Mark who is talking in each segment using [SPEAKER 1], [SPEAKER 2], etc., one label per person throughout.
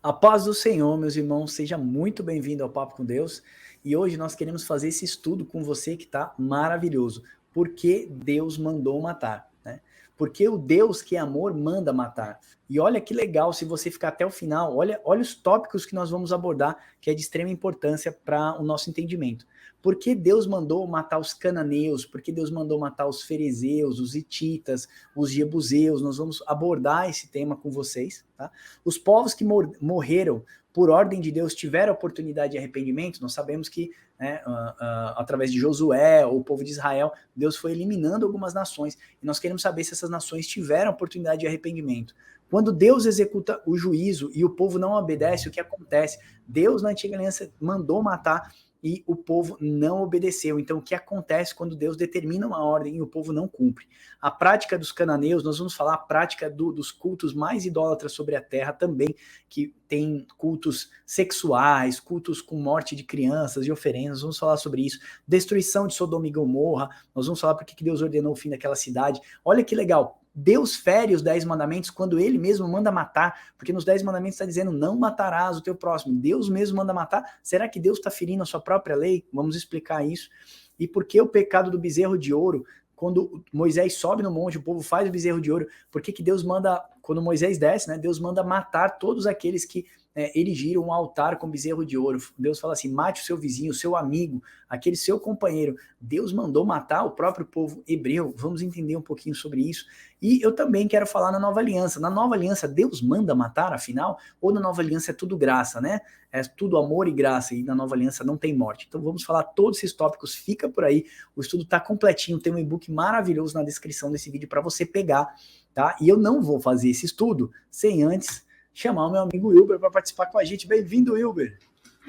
[SPEAKER 1] A paz do Senhor, meus irmãos, seja muito bem-vindo ao Papo com Deus. E hoje nós queremos fazer esse estudo com você que está maravilhoso. Por que Deus mandou matar? Né? Porque o Deus que é amor manda matar. E olha que legal, se você ficar até o final, olha os tópicos que nós vamos abordar, que é de extrema importância para o nosso entendimento. Por que Deus mandou matar os cananeus? Por que Deus mandou matar os ferezeus, os hititas, os jebuseus? Nós vamos abordar esse tema com vocês, tá? Os povos que morreram por ordem de Deus tiveram oportunidade de arrependimento. Nós sabemos que, né, através de Josué, o povo de Israel, Deus foi eliminando algumas nações, e nós queremos saber se essas nações tiveram oportunidade de arrependimento. Quando Deus executa o juízo e o povo não obedece, o que acontece? Deus, na antiga aliança, mandou matar e o povo não obedeceu. Então, o que acontece quando Deus determina uma ordem e o povo não cumpre? A prática dos cananeus, nós vamos falar a prática dos cultos mais idólatras sobre a terra também, que tem cultos sexuais, cultos com morte de crianças e oferendas, vamos falar sobre isso. Destruição de Sodoma e Gomorra, nós vamos falar porque que Deus ordenou o fim daquela cidade. Olha que legal, Deus fere os 10 mandamentos quando ele mesmo manda matar, porque nos 10 mandamentos está dizendo não matarás o teu próximo. Deus mesmo manda matar. Será que Deus está ferindo a sua própria lei? Vamos explicar isso. E por que o pecado do bezerro de ouro? Quando Moisés sobe no monte, o povo faz o bezerro de ouro. Por que Deus manda, quando Moisés desce, né? Deus manda matar todos aqueles que erigiram um altar com bezerro de ouro. Deus fala assim, mate o seu vizinho, o seu amigo, aquele seu companheiro. Deus mandou matar o próprio povo hebreu. Vamos entender um pouquinho sobre isso. E eu também quero falar na nova aliança. Na nova aliança, Deus manda matar, afinal? Ou na nova aliança é tudo graça, né? É tudo amor e graça, e na nova aliança não tem morte. Então vamos falar todos esses tópicos, fica por aí. O estudo está completinho, tem um e-book maravilhoso na descrição desse vídeo para você pegar, tá? E eu não vou fazer esse estudo sem antes chamar o meu amigo Wilber para participar com a gente. Bem-vindo, Wilber.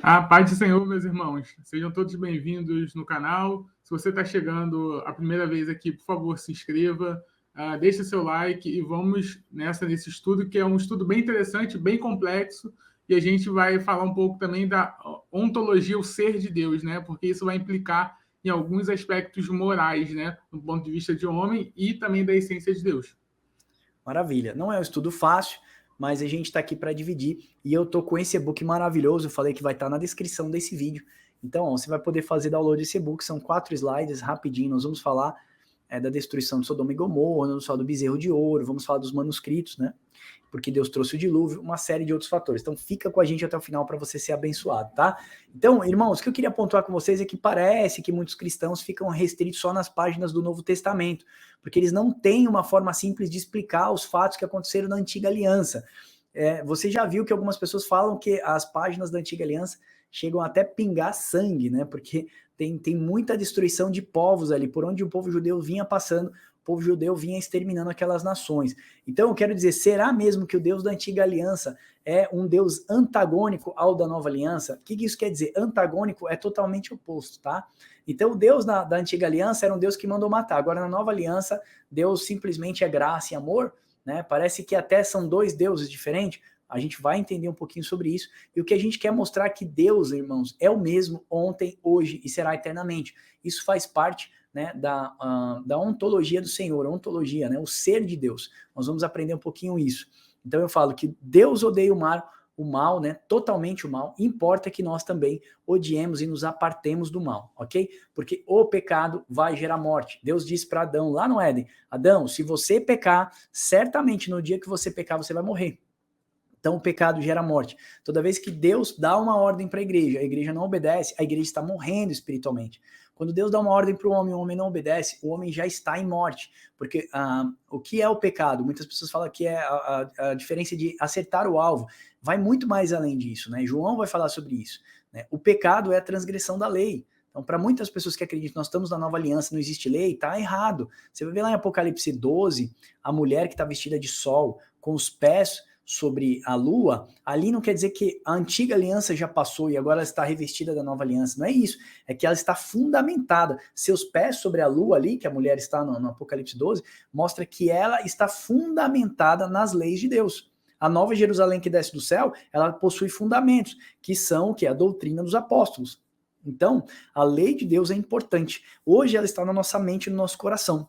[SPEAKER 2] A paz do Senhor, meus irmãos. Sejam todos bem-vindos no canal. Se você está chegando a primeira vez aqui, por favor, se inscreva, deixe seu like e vamos nesse estudo, que é um estudo bem interessante, bem complexo, e a gente vai falar um pouco também da ontologia, o ser de Deus, né? Porque isso vai implicar em alguns aspectos morais, né? Do ponto de vista de homem e também da essência de Deus.
[SPEAKER 1] Maravilha. Não é um estudo fácil, mas a gente está aqui para dividir, e eu tô com esse e-book maravilhoso, eu falei que vai estar na descrição desse vídeo, então ó, você vai poder fazer download desse e-book, são 4 slides, rapidinho, nós vamos falar da destruição de Sodoma e Gomorra, vamos falar do bezerro de ouro, vamos falar dos manuscritos, né, porque Deus trouxe o dilúvio, uma série de outros fatores. Então fica com a gente até o final para você ser abençoado, tá? Então, irmãos, o que eu queria pontuar com vocês é que parece que muitos cristãos ficam restritos só nas páginas do Novo Testamento, porque eles não têm uma forma simples de explicar os fatos que aconteceram na Antiga Aliança. Você já viu que algumas pessoas falam que as páginas da Antiga Aliança chegam até pingar sangue, né? Porque tem muita destruição de povos ali, por onde o povo judeu vinha passando, o povo judeu vinha exterminando aquelas nações. Então eu quero dizer, será mesmo que o Deus da Antiga Aliança é um Deus antagônico ao da Nova Aliança? O que isso quer dizer? Antagônico é totalmente oposto, tá? Então o Deus da Antiga Aliança era um Deus que mandou matar. Agora na Nova Aliança, Deus simplesmente é graça e amor, né? Parece que até são dois deuses diferentes. A gente vai entender um pouquinho sobre isso, e o que a gente quer mostrar é que Deus, irmãos, é o mesmo ontem, hoje e será eternamente. Isso faz parte, né, da ontologia do Senhor, a ontologia, né, o ser de Deus. Nós vamos aprender um pouquinho isso. Então eu falo que Deus odeia o mal, né, totalmente o mal, importa que nós também odiemos e nos apartemos do mal, ok? Porque o pecado vai gerar morte. Deus disse para Adão lá no Éden, Adão, se você pecar, certamente no dia que você pecar você vai morrer. Então o pecado gera morte. Toda vez que Deus dá uma ordem para a igreja não obedece, a igreja está morrendo espiritualmente. Quando Deus dá uma ordem para o homem não obedece, o homem já está em morte. Porque o que é o pecado? Muitas pessoas falam que é a diferença de acertar o alvo. Vai muito mais além disso, né? João vai falar sobre isso, né? O pecado é a transgressão da lei. Então, para muitas pessoas que acreditam que nós estamos na nova aliança, não existe lei, está errado. Você vai ver lá em Apocalipse 12, a mulher que está vestida de sol, com os pés sobre a lua, ali não quer dizer que a antiga aliança já passou e agora ela está revestida da nova aliança, não é isso, é que ela está fundamentada, seus pés sobre a lua ali, que a mulher está no Apocalipse 12, mostra que ela está fundamentada nas leis de Deus. A nova Jerusalém que desce do céu, ela possui fundamentos, que são a doutrina dos apóstolos. Então, a lei de Deus é importante. Hoje ela está na nossa mente e no nosso coração.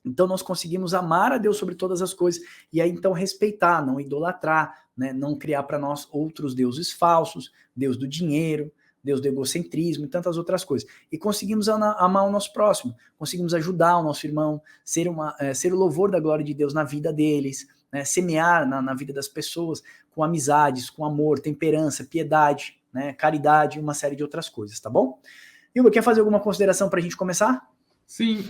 [SPEAKER 1] Então nós conseguimos amar a Deus sobre todas as coisas, e aí então respeitar, não idolatrar, né? Não criar para nós outros deuses falsos, Deus do dinheiro, Deus do egocentrismo e tantas outras coisas. E conseguimos amar o nosso próximo, conseguimos ajudar o nosso irmão, ser o louvor da glória de Deus na vida deles, né? Semear na vida das pessoas com amizades, com amor, temperança, piedade, né? Caridade e uma série de outras coisas, tá bom? Ilva, quer fazer alguma consideração para a gente começar?
[SPEAKER 2] Sim,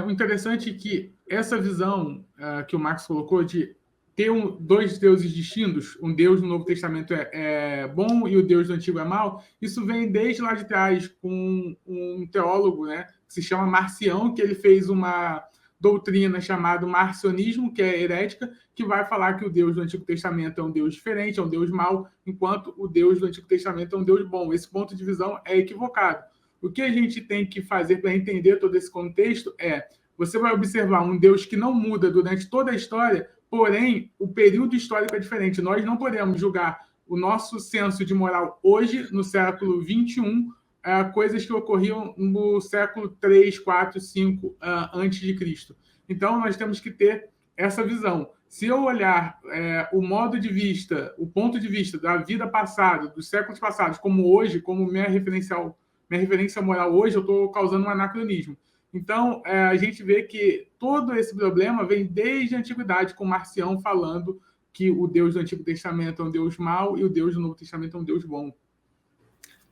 [SPEAKER 2] o interessante é que essa visão que o Marcos colocou de ter dois deuses distintos, um Deus no Novo Testamento é bom e o Deus do Antigo é mau, isso vem desde lá de trás com um teólogo, né, que se chama Marcião, que ele fez uma doutrina chamada marcionismo, que é herética, que vai falar que o Deus do Antigo Testamento é um Deus diferente, é um Deus mau, enquanto o Deus do Antigo Testamento é um Deus bom. Esse ponto de visão é equivocado. O que a gente tem que fazer para entender todo esse contexto você vai observar um Deus que não muda durante toda a história, porém, o período histórico é diferente. Nós não podemos julgar o nosso senso de moral hoje, no século XXI, coisas que ocorriam no século 3, 4, 5 antes de Cristo. Então, nós temos que ter essa visão. Se eu olhar o modo de vista, o ponto de vista da vida passada, dos séculos passados, como hoje, como minha referência moral hoje, eu estou causando um anacronismo. Então, a gente vê que todo esse problema vem desde a antiguidade, com Marcião falando que o Deus do Antigo Testamento é um Deus mau e o Deus do Novo Testamento é um Deus bom.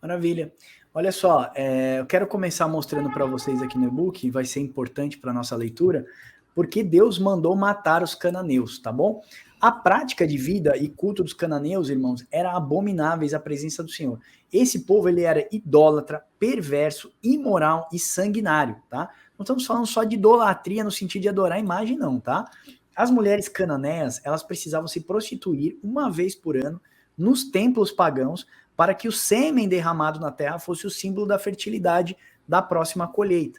[SPEAKER 1] Maravilha. Olha só, eu quero começar mostrando para vocês aqui no e-book, vai ser importante para a nossa leitura, porque Deus mandou matar os cananeus, tá bom? A prática de vida e culto dos cananeus, irmãos, era abomináveis à presença do Senhor. Esse povo, ele era idólatra, perverso, imoral e sanguinário, tá? Não estamos falando só de idolatria no sentido de adorar a imagem, não, tá? As mulheres cananeias, elas precisavam se prostituir uma vez por ano nos templos pagãos para que o sêmen derramado na terra fosse o símbolo da fertilidade da próxima colheita.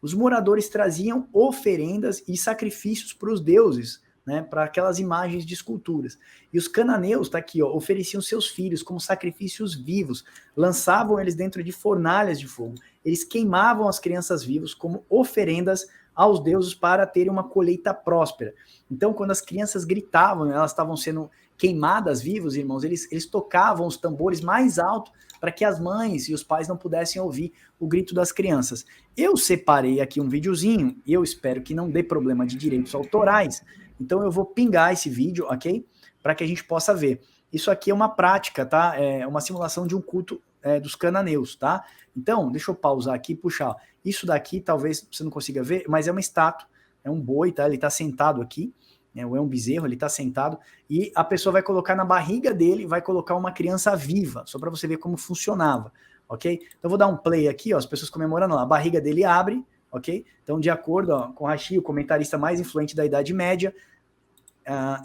[SPEAKER 1] Os moradores traziam oferendas e sacrifícios para os deuses, né, para aquelas imagens de esculturas. E os cananeus, tá aqui, ó, ofereciam seus filhos como sacrifícios vivos, lançavam eles dentro de fornalhas de fogo. Eles queimavam as crianças vivas como oferendas aos deuses para terem uma colheita próspera. Então, quando as crianças gritavam, elas estavam sendo queimadas vivos, irmãos, eles tocavam os tambores mais alto para que as mães e os pais não pudessem ouvir o grito das crianças. Eu separei aqui um videozinho, e eu espero que não dê problema de direitos autorais, então eu vou pingar esse vídeo, ok? Para que a gente possa ver. Isso aqui é uma prática, tá? É uma simulação de um culto dos cananeus, tá? Então, deixa eu pausar aqui e puxar. Isso daqui talvez você não consiga ver, mas é uma estátua, é um boi, tá? Ele tá sentado aqui, né? Ou é um bezerro, ele tá sentado, e a pessoa vai colocar na barriga dele, vai colocar uma criança viva, só para você ver como funcionava, ok? Então eu vou dar um play aqui, ó, as pessoas comemorando lá, a barriga dele abre, ok? Então, de acordo com Rashi, o comentarista mais influente da Idade Média,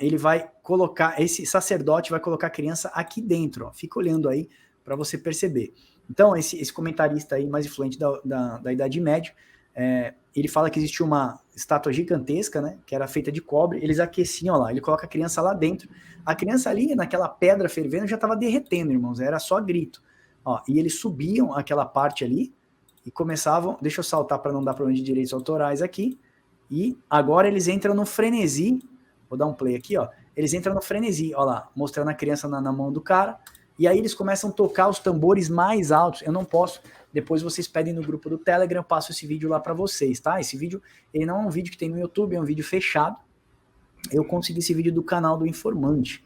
[SPEAKER 1] ele vai colocar, esse sacerdote vai colocar a criança aqui dentro, ó, fica olhando aí para você perceber. Então, esse comentarista aí mais influente da Idade Média, ele fala que existia uma estátua gigantesca, né, que era feita de cobre, eles aqueciam lá, ele coloca a criança lá dentro, a criança ali naquela pedra fervendo já estava derretendo, irmãos, era só grito, ó, e eles subiam aquela parte ali e começavam, deixa eu saltar para não dar problema de direitos autorais aqui, e agora eles entram no frenesi, vou dar um play aqui, ó, eles entram no frenesi, ó lá, mostrando a criança na mão do cara, e aí eles começam a tocar os tambores mais altos, eu não posso, depois vocês pedem no grupo do Telegram, eu passo esse vídeo lá para vocês, tá? Esse vídeo, ele não é um vídeo que tem no YouTube, é um vídeo fechado, eu consegui esse vídeo do canal do Informante,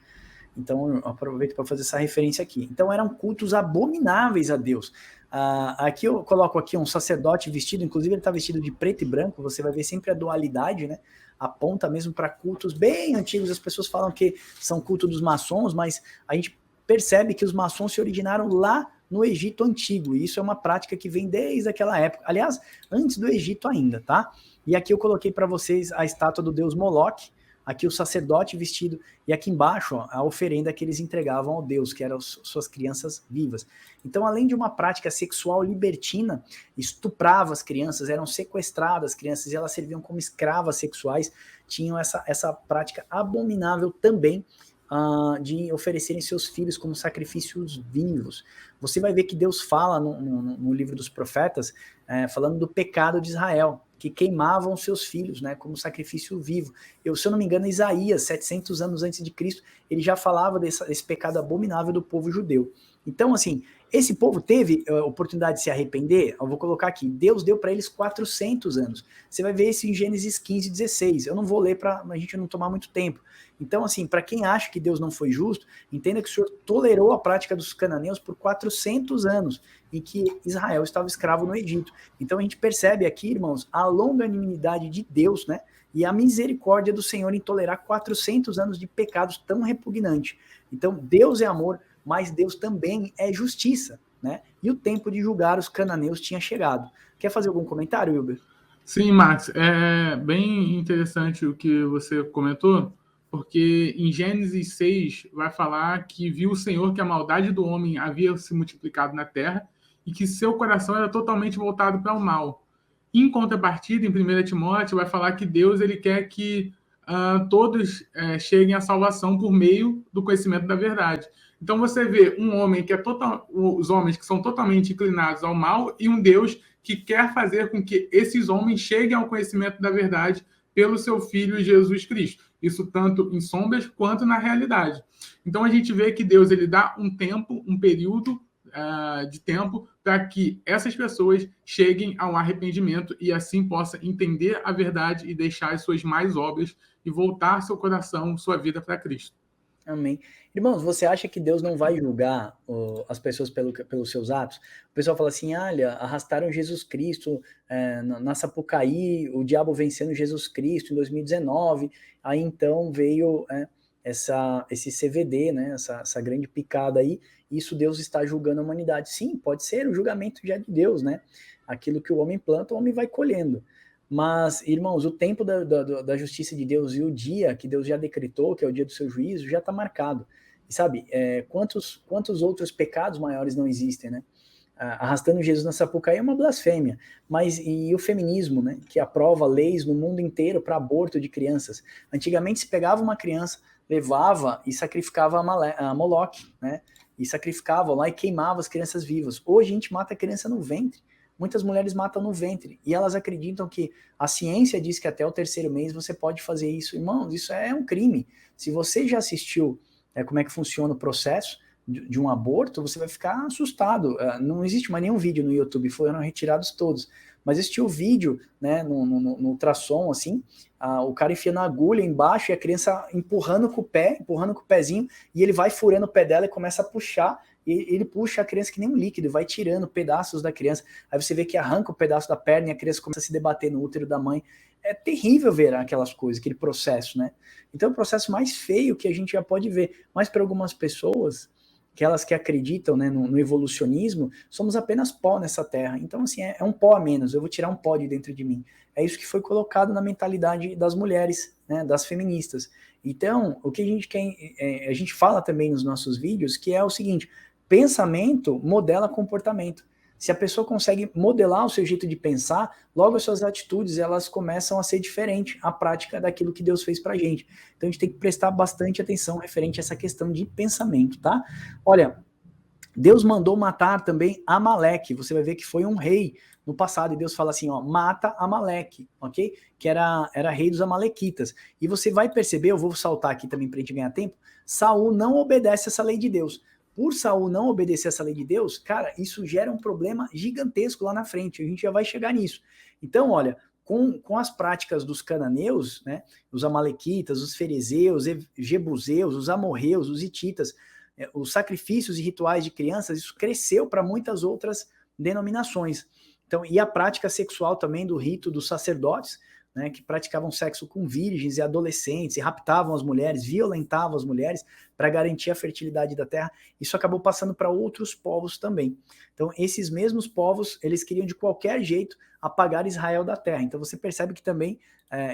[SPEAKER 1] então eu aproveito para fazer essa referência aqui. Então eram cultos abomináveis a Deus. Aqui eu coloco aqui um sacerdote vestido, inclusive ele está vestido de preto e branco, você vai ver sempre a dualidade, né? Aponta mesmo para cultos bem antigos, as pessoas falam que são cultos dos maçons, mas a gente percebe que os maçons se originaram lá no Egito Antigo, e isso é uma prática que vem desde aquela época, aliás, antes do Egito ainda, tá? E aqui eu coloquei para vocês a estátua do deus Moloque, aqui o sacerdote vestido, e aqui embaixo ó, a oferenda que eles entregavam ao Deus, que eram suas crianças vivas. Então, além de uma prática sexual libertina, estuprava as crianças, eram sequestradas as crianças, e elas serviam como escravas sexuais, tinham essa prática abominável também de oferecerem seus filhos como sacrifícios vivos. Você vai ver que Deus fala no livro dos profetas, falando do pecado de Israel, que queimavam seus filhos, né, como sacrifício vivo. Se eu não me engano, Isaías, 700 anos antes de Cristo, ele já falava desse pecado abominável do povo judeu. Então, assim, esse povo teve oportunidade de se arrepender. Eu vou colocar aqui, Deus deu para eles 400 anos. Você vai ver isso em Gênesis 15, 16. Eu não vou ler para a gente não tomar muito tempo. Então, assim, para quem acha que Deus não foi justo, entenda que o Senhor tolerou a prática dos cananeus por 400 anos, em que Israel estava escravo no Egito. Então, a gente percebe aqui, irmãos, a longanimidade de Deus, né? E a misericórdia do Senhor em tolerar 400 anos de pecados tão repugnantes. Então, Deus é amor, mas Deus também é justiça, né? E o tempo de julgar os cananeus tinha chegado. Quer fazer algum comentário, Wilber?
[SPEAKER 2] Sim, Max, é bem interessante o que você comentou, porque em Gênesis 6 vai falar que viu o Senhor que a maldade do homem havia se multiplicado na terra e que seu coração era totalmente voltado para o mal. Em contrapartida, em 1 Timóteo, vai falar que Deus ele quer que todos cheguem à salvação por meio do conhecimento da verdade. Então você vê um homem que os homens que são totalmente inclinados ao mal e um Deus que quer fazer com que esses homens cheguem ao conhecimento da verdade pelo seu Filho Jesus Cristo. Isso tanto em sombras quanto na realidade. Então a gente vê que Deus ele dá um tempo, um período de tempo para que essas pessoas cheguem ao arrependimento e assim possa entender a verdade e deixar as suas más obras e voltar seu coração, sua vida para Cristo.
[SPEAKER 1] Amém. Irmãos, você acha que Deus não vai julgar as pessoas pelos seus atos? O pessoal fala assim, olha, arrastaram Jesus Cristo na Sapucaí, o diabo vencendo Jesus Cristo em 2019, aí então veio esse CVD, né, essa grande picada aí, isso Deus está julgando a humanidade. Sim, pode ser o julgamento já de Deus, né? Aquilo que o homem planta, o homem vai colhendo. Mas, irmãos, o tempo da justiça de Deus e o dia que Deus já decretou, que é o dia do seu juízo, já está marcado. E sabe, quantos outros pecados maiores não existem, né? Arrastando Jesus na Sapucaí é uma blasfêmia. Mas e o feminismo, né? Que aprova leis no mundo inteiro para aborto de crianças. Antigamente se pegava uma criança, levava e sacrificava a Moloque, né? E sacrificava lá e queimava as crianças vivas. Hoje a gente mata a criança no ventre. Muitas mulheres matam no ventre e elas acreditam que a ciência diz que até o 3º mês você pode fazer isso. Irmãos, isso é um crime. Se você já assistiu como é que funciona o processo de um aborto, você vai ficar assustado. Não existe mais nenhum vídeo no YouTube, foram retirados todos. Mas existe o vídeo, né, no ultrassom, assim, o cara enfiando a agulha embaixo e a criança empurrando com o pezinho, e ele vai furando o pé dela e começa a puxar, e ele puxa a criança que nem um líquido, vai tirando pedaços da criança, aí você vê que arranca o pedaço da perna e a criança começa a se debater no útero da mãe. É terrível ver aquelas coisas, aquele processo, né? Então é o processo mais feio que a gente já pode ver, mas para algumas pessoas, aquelas que acreditam, né, no evolucionismo, somos apenas pó nessa terra. Então, assim, é um pó a menos, eu vou tirar um pó de dentro de mim. É isso que foi colocado na mentalidade das mulheres, né, das feministas. Então, o que a gente quer, a gente fala também nos nossos vídeos, que é o seguinte, pensamento modela comportamento. Se a pessoa consegue modelar o seu jeito de pensar, logo as suas atitudes elas começam a ser diferentes, a prática daquilo que Deus fez pra gente. Então a gente tem que prestar bastante atenção referente a essa questão de pensamento, tá? Olha, Deus mandou matar também Amaleque, você vai ver que foi um rei no passado, e Deus fala assim, ó, mata Amaleque, ok? Que era rei dos amalequitas. E você vai perceber, eu vou saltar aqui também pra gente ganhar tempo, Saul não obedece essa lei de Deus. Por Saul não obedecer essa lei de Deus, cara, isso gera um problema gigantesco lá na frente, a gente já vai chegar nisso. Então, olha, com as práticas dos cananeus, né, os amalequitas, os ferezeus, jebuseus, os amorreus, os hititas, os sacrifícios e rituais de crianças, isso cresceu para muitas outras denominações. Então, e a prática sexual também do rito dos sacerdotes, né, que praticavam sexo com virgens e adolescentes, e raptavam as mulheres, violentavam as mulheres para garantir a fertilidade da terra, isso acabou passando para outros povos também. Então, esses mesmos povos, eles queriam de qualquer jeito apagar Israel da terra. Então, você percebe que também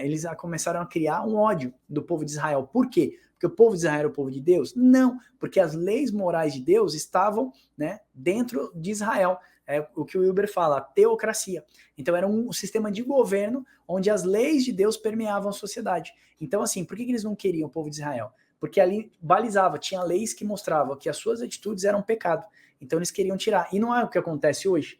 [SPEAKER 1] eles começaram a criar um ódio do povo de Israel. Por quê? Porque o povo de Israel era o povo de Deus? Não, porque as leis morais de Deus estavam, né, dentro de Israel. É o que o Wilber fala, a teocracia. Então era um sistema de governo onde as leis de Deus permeavam a sociedade. Então assim, por que eles não queriam o povo de Israel? Porque ali balizava, tinha leis que mostravam que as suas atitudes eram pecado. Então eles queriam tirar. E não é o que acontece hoje.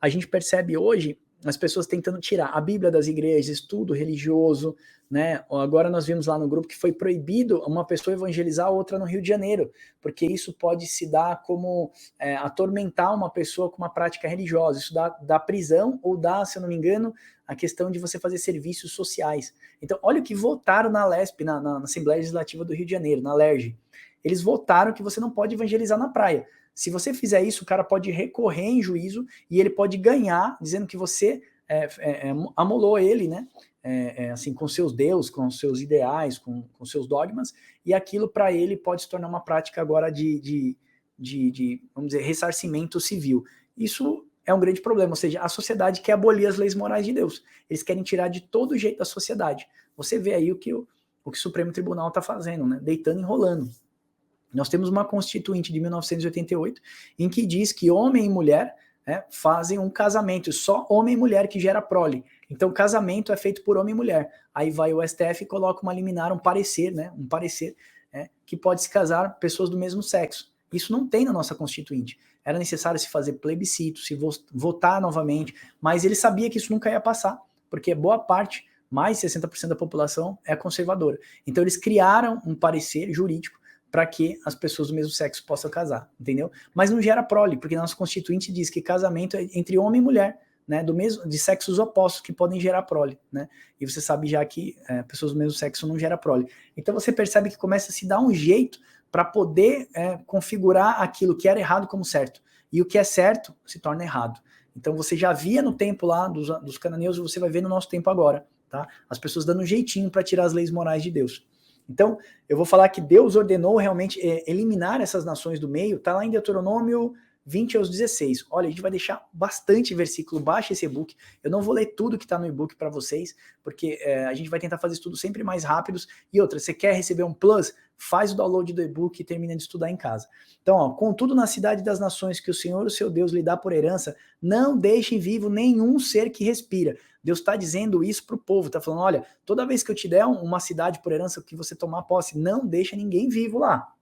[SPEAKER 1] A gente percebe hoje as pessoas tentando tirar a Bíblia das igrejas, estudo religioso, né? Agora nós vimos lá no grupo que foi proibido uma pessoa evangelizar a outra no Rio de Janeiro, porque isso pode se dar como atormentar uma pessoa com uma prática religiosa. Isso dá prisão ou dá, se eu não me engano, a questão de você fazer serviços sociais. Então, olha o que votaram na LESP, na Assembleia Legislativa do Rio de Janeiro, na LERJ. Eles votaram que você não pode evangelizar na praia. Se você fizer isso, o cara pode recorrer em juízo e ele pode ganhar, dizendo que você amolou ele, né? Assim, com seus deuses, com seus ideais, com seus dogmas, e aquilo para ele pode se tornar uma prática agora de, vamos dizer, ressarcimento civil. Isso é um grande problema, ou seja, a sociedade quer abolir as leis morais de Deus. Eles querem tirar de todo jeito da sociedade. Você vê aí o que o Supremo Tribunal está fazendo, né? Deitando e enrolando. Nós temos uma constituinte de 1988 em que diz que homem e mulher fazem um casamento, só homem e mulher que gera prole. Então, casamento é feito por homem e mulher. Aí vai o STF e coloca uma liminar, um parecer, né? Um parecer que pode se casar pessoas do mesmo sexo. Isso não tem na nossa constituinte. Era necessário se fazer plebiscito, se votar novamente, mas ele sabia que isso nunca ia passar, porque boa parte, mais de 60% da população é conservadora. Então, eles criaram um parecer jurídico para que as pessoas do mesmo sexo possam casar, entendeu? Mas não gera prole, porque nosso constituinte diz que casamento é entre homem e mulher, né, de sexos opostos que podem gerar prole, né? E você sabe já que pessoas do mesmo sexo não geram prole. Então você percebe que começa a se dar um jeito para poder configurar aquilo que era errado como certo. E o que é certo se torna errado. Então você já via no tempo lá dos cananeus, você vai ver no nosso tempo agora, tá? As pessoas dando um jeitinho para tirar as leis morais de Deus. Então, eu vou falar que Deus ordenou realmente eliminar essas nações do meio, tá lá em Deuteronômio 20 aos 16. Olha, a gente vai deixar bastante versículo, baixa esse e-book. Eu não vou ler tudo que está no e-book para vocês, porque a gente vai tentar fazer estudos sempre mais rápidos. E outra, você quer receber um plus? Faz o download do e-book e termina de estudar em casa. Então, ó, contudo, na cidade das nações que o Senhor, o seu Deus, lhe dá por herança, não deixem vivo nenhum ser que respira. Deus está dizendo isso para o povo, está falando, olha, toda vez que eu te der uma cidade por herança que você tomar posse, não deixa ninguém vivo lá.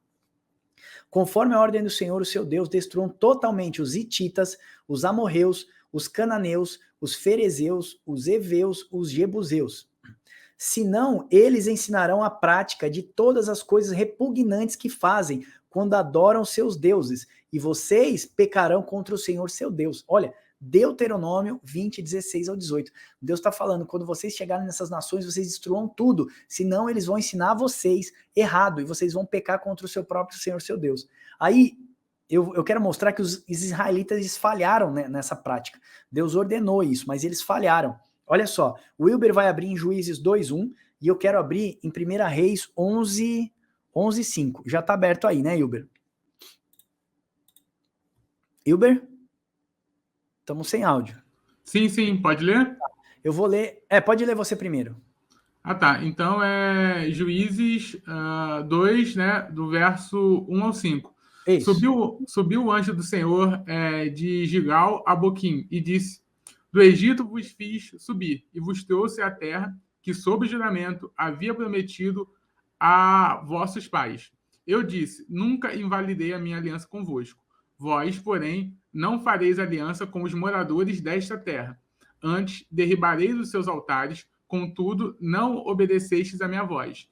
[SPEAKER 1] Conforme a ordem do Senhor, o seu Deus, destruam totalmente os hititas, os amorreus, os cananeus, os ferezeus, os heveus, os jebuseus. Senão, eles ensinarão a prática de todas as coisas repugnantes que fazem quando adoram seus deuses, e vocês pecarão contra o Senhor, seu Deus. Olha, Deuteronômio 20, 16 ao 18. Deus está falando, quando vocês chegarem nessas nações, vocês destruam tudo, senão eles vão ensinar vocês errado, e vocês vão pecar contra o seu próprio Senhor, seu Deus. Aí, eu quero mostrar que os israelitas eles falharam, né, nessa prática. Deus ordenou isso, mas eles falharam. Olha só, o Wilber vai abrir em Juízes 2:1, e eu quero abrir em 1 Reis 11:5. Já está aberto aí, né, Wilber? Wilber? Estamos sem áudio.
[SPEAKER 2] Sim, pode ler?
[SPEAKER 1] Eu vou ler. Pode ler você primeiro.
[SPEAKER 2] Ah, tá. Então é Juízes 2, né, do verso 1 ao 5.
[SPEAKER 1] Isso.
[SPEAKER 2] Subiu o anjo do Senhor de Gigal a Boquim e disse: Do Egito vos fiz subir e vos trouxe a terra que, sob juramento, havia prometido a vossos pais. Eu disse: Nunca invalidei a minha aliança convosco. Vós, porém, não fareis aliança com os moradores desta terra. Antes, derribareis os seus altares, contudo, não obedecestes a minha voz.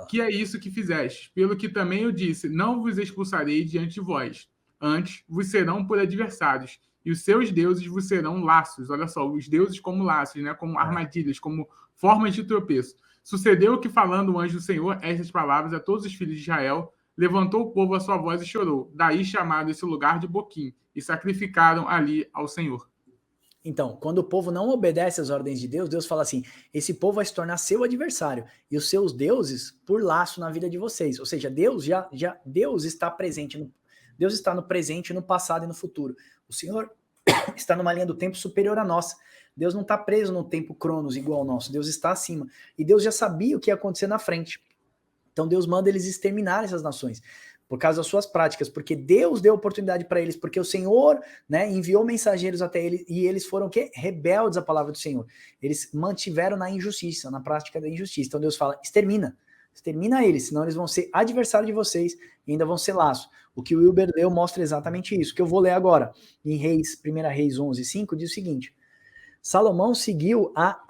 [SPEAKER 2] Que é isso que fizestes? Pelo que também eu disse, não vos expulsarei diante de vós. Antes, vos serão por adversários, e os seus deuses vos serão laços. Olha só, os deuses como laços, né? Como armadilhas, como formas de tropeço. Sucedeu que, falando o anjo do Senhor estas palavras a todos os filhos de Israel, levantou o povo a sua voz e chorou. Daí chamaram esse lugar de Boquim, e sacrificaram ali ao Senhor.
[SPEAKER 1] Então, quando o povo não obedece às ordens de Deus, Deus fala assim, esse povo vai se tornar seu adversário, e os seus deuses por laço na vida de vocês. Ou seja, Deus está presente, Deus está no presente, no passado e no futuro. O Senhor está numa linha do tempo superior à nossa. Deus não está preso no tempo cronos igual ao nosso, Deus está acima. E Deus já sabia o que ia acontecer na frente. Então Deus manda eles exterminarem essas nações, por causa das suas práticas, porque Deus deu oportunidade para eles, porque o Senhor, né, enviou mensageiros até eles, e eles foram o quê? Rebeldes à palavra do Senhor. Eles mantiveram na injustiça, na prática da injustiça. Então Deus fala, extermina. Extermina eles, senão eles vão ser adversários de vocês e ainda vão ser laço. O que o Wilber leu mostra exatamente isso, que eu vou ler agora. Em Reis, 1 Reis 11:5, diz o seguinte: Salomão seguiu a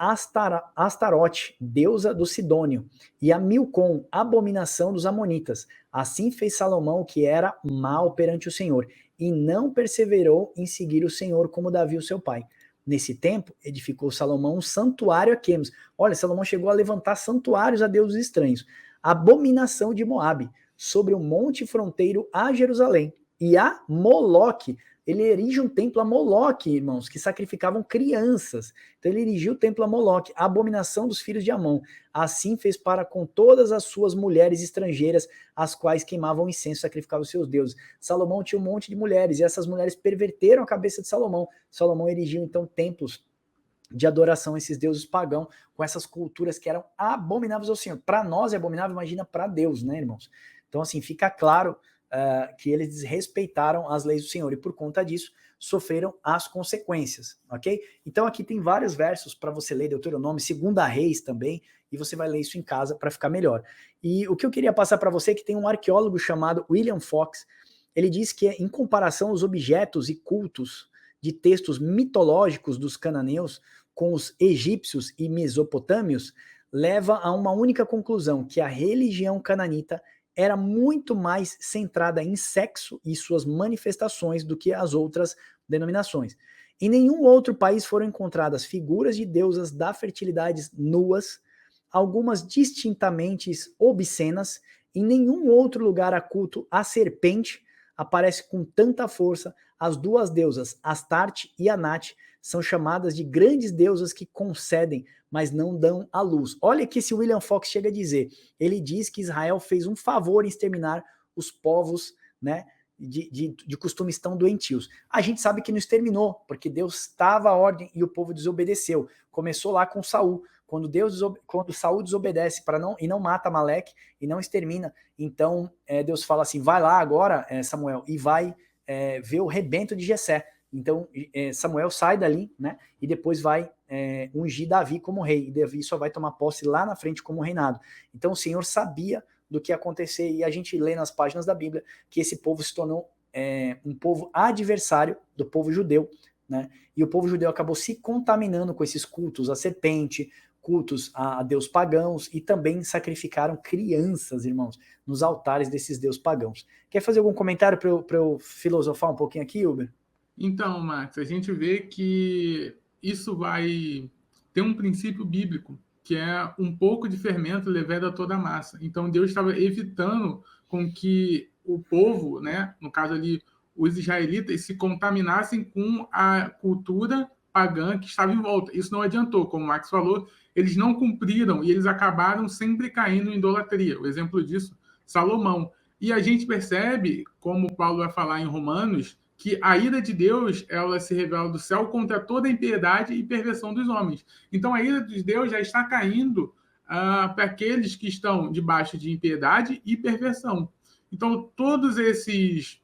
[SPEAKER 1] Astarote, deusa do Sidônio, e a Milcom, abominação dos amonitas. Assim fez Salomão o que era mal perante o Senhor, e não perseverou em seguir o Senhor como Davi, o seu pai. Nesse tempo, edificou Salomão um santuário a Quemus. Olha, Salomão chegou a levantar santuários a deuses estranhos. Abominação de Moabe, sobre o monte fronteiro a Jerusalém. E a Moloque, ele erige um templo a Moloque, irmãos, que sacrificavam crianças. Então ele erigiu o templo a Moloque, a abominação dos filhos de Amon. Assim fez para com todas as suas mulheres estrangeiras, as quais queimavam incenso e sacrificavam seus deuses. Salomão tinha um monte de mulheres, e essas mulheres perverteram a cabeça de Salomão. Salomão erigiu, então, templos de adoração a esses deuses pagãos, com essas culturas que eram abomináveis ao Senhor. Para nós é abominável, imagina para Deus, né, irmãos? Então, assim, fica claro que eles desrespeitaram as leis do Senhor e por conta disso sofreram as consequências, ok? Então aqui tem vários versos para você ler, Deuteronômio, 2 Reis também, e você vai ler isso em casa para ficar melhor. E o que eu queria passar para você é que tem um arqueólogo chamado William Fox, ele diz que em comparação aos objetos e cultos de textos mitológicos dos cananeus com os egípcios e mesopotâmios, leva a uma única conclusão, que a religião cananita era muito mais centrada em sexo e suas manifestações do que as outras denominações. Em nenhum outro país foram encontradas figuras de deusas da fertilidade nuas, algumas distintamente obscenas. Em nenhum outro lugar a culto a serpente aparece com tanta força. As duas deusas, Astarte e Anate, são chamadas de grandes deusas que concedem, mas não dão a luz. Olha que esse William Fox chega a dizer. Ele diz que Israel fez um favor em exterminar os povos, né, de costumes tão doentios. A gente sabe que não exterminou, porque Deus dava a ordem e o povo desobedeceu. Começou lá com Saul. Quando Saul desobedece e não mata Amaleque e não extermina, então Deus fala assim, vai lá agora, Samuel, e vai ver o rebento de Jessé. Então Samuel sai dali, né, e depois vai ungir Davi como rei, e Davi só vai tomar posse lá na frente como reinado. Então o Senhor sabia do que ia acontecer, e a gente lê nas páginas da Bíblia que esse povo se tornou um povo adversário do povo judeu, né, e o povo judeu acabou se contaminando com esses cultos à serpente, cultos a deus pagãos, e também sacrificaram crianças, irmãos, nos altares desses deus pagãos. Quer fazer algum comentário para eu filosofar um pouquinho aqui, Uber?
[SPEAKER 2] Então, Max, a gente vê que isso vai ter um princípio bíblico, que é um pouco de fermento leveda a toda a massa. Então, Deus estava evitando com que o povo, né, no caso ali, os israelitas, se contaminassem com a cultura pagã que estava em volta. Isso não adiantou, como o Max falou, eles não cumpriram e eles acabaram sempre caindo em idolatria. O exemplo disso, Salomão. E a gente percebe, como Paulo vai falar em Romanos, que a ira de Deus, ela se revela do céu contra toda a impiedade e perversão dos homens. Então, a ira de Deus já está caindo para aqueles que estão debaixo de impiedade e perversão. Então, todos esses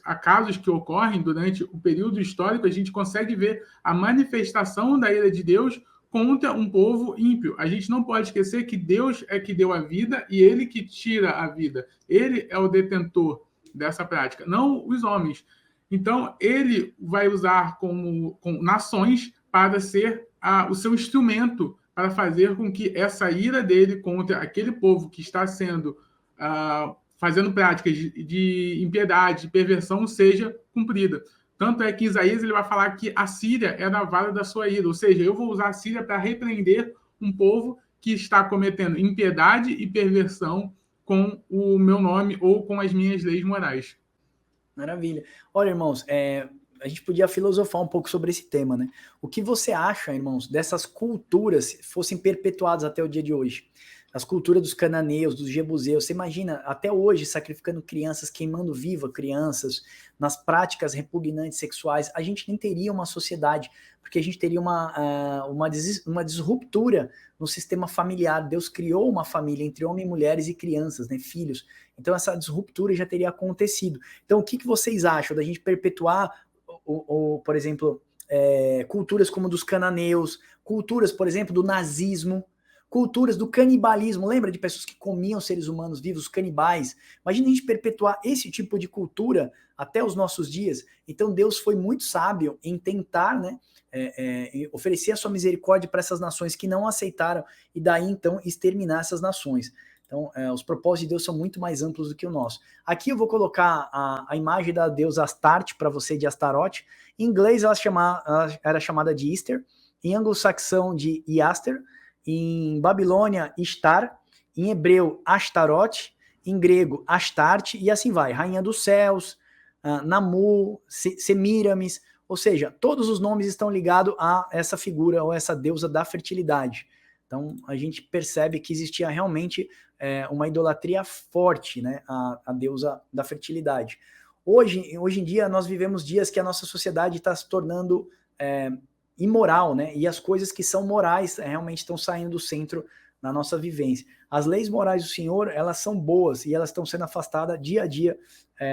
[SPEAKER 2] acasos que ocorrem durante o período histórico, a gente consegue ver a manifestação da ira de Deus contra um povo ímpio. A gente não pode esquecer que Deus é que deu a vida e ele que tira a vida. Ele é o detentor dessa prática, não os homens. Então, ele vai usar como nações para ser o seu instrumento para fazer com que essa ira dele contra aquele povo que está sendo fazendo práticas de impiedade, de perversão, seja cumprida. Tanto é que Isaías ele vai falar que a Síria é a vara da sua ira, ou seja, eu vou usar a Síria para repreender um povo que está cometendo impiedade e perversão com o meu nome ou com as minhas leis morais.
[SPEAKER 1] Maravilha. Olha, irmãos, a gente podia filosofar um pouco sobre esse tema, né? O que você acha, irmãos, dessas culturas fossem perpetuadas até o dia de hoje? As culturas dos cananeus, dos jebuseus, você imagina, até hoje, sacrificando crianças, queimando viva crianças, nas práticas repugnantes sexuais, a gente nem teria uma sociedade, porque a gente teria uma disruptura no sistema familiar. Deus criou uma família entre homens, mulheres e crianças, né, filhos. Então essa disruptura já teria acontecido. Então o que vocês acham da gente perpetuar, por exemplo, culturas como dos cananeus, culturas, por exemplo, do nazismo, culturas do canibalismo. Lembra de pessoas que comiam seres humanos vivos, canibais? Imagina a gente perpetuar esse tipo de cultura até os nossos dias. Então Deus foi muito sábio em tentar, né, oferecer a sua misericórdia para essas nações que não aceitaram e daí então exterminar essas nações. Então, os propósitos de Deus são muito mais amplos do que o nosso. Aqui eu vou colocar a imagem da deusa Astarte para você, de Astarote. Em inglês ela era chamada de Easter, em anglo-saxão de Iaster, em Babilônia Ishtar, em hebreu Astarote, em grego Astarte, e assim vai. Rainha dos céus, Namu, Semiramis, ou seja, todos os nomes estão ligados a essa figura ou essa deusa da fertilidade. Então a gente percebe que existia realmente uma idolatria forte, né, a deusa da fertilidade. Hoje em dia nós vivemos dias que a nossa sociedade está se tornando imoral, né, e as coisas que são morais realmente estão saindo do centro na nossa vivência. As leis morais do Senhor, elas são boas e elas estão sendo afastadas dia a dia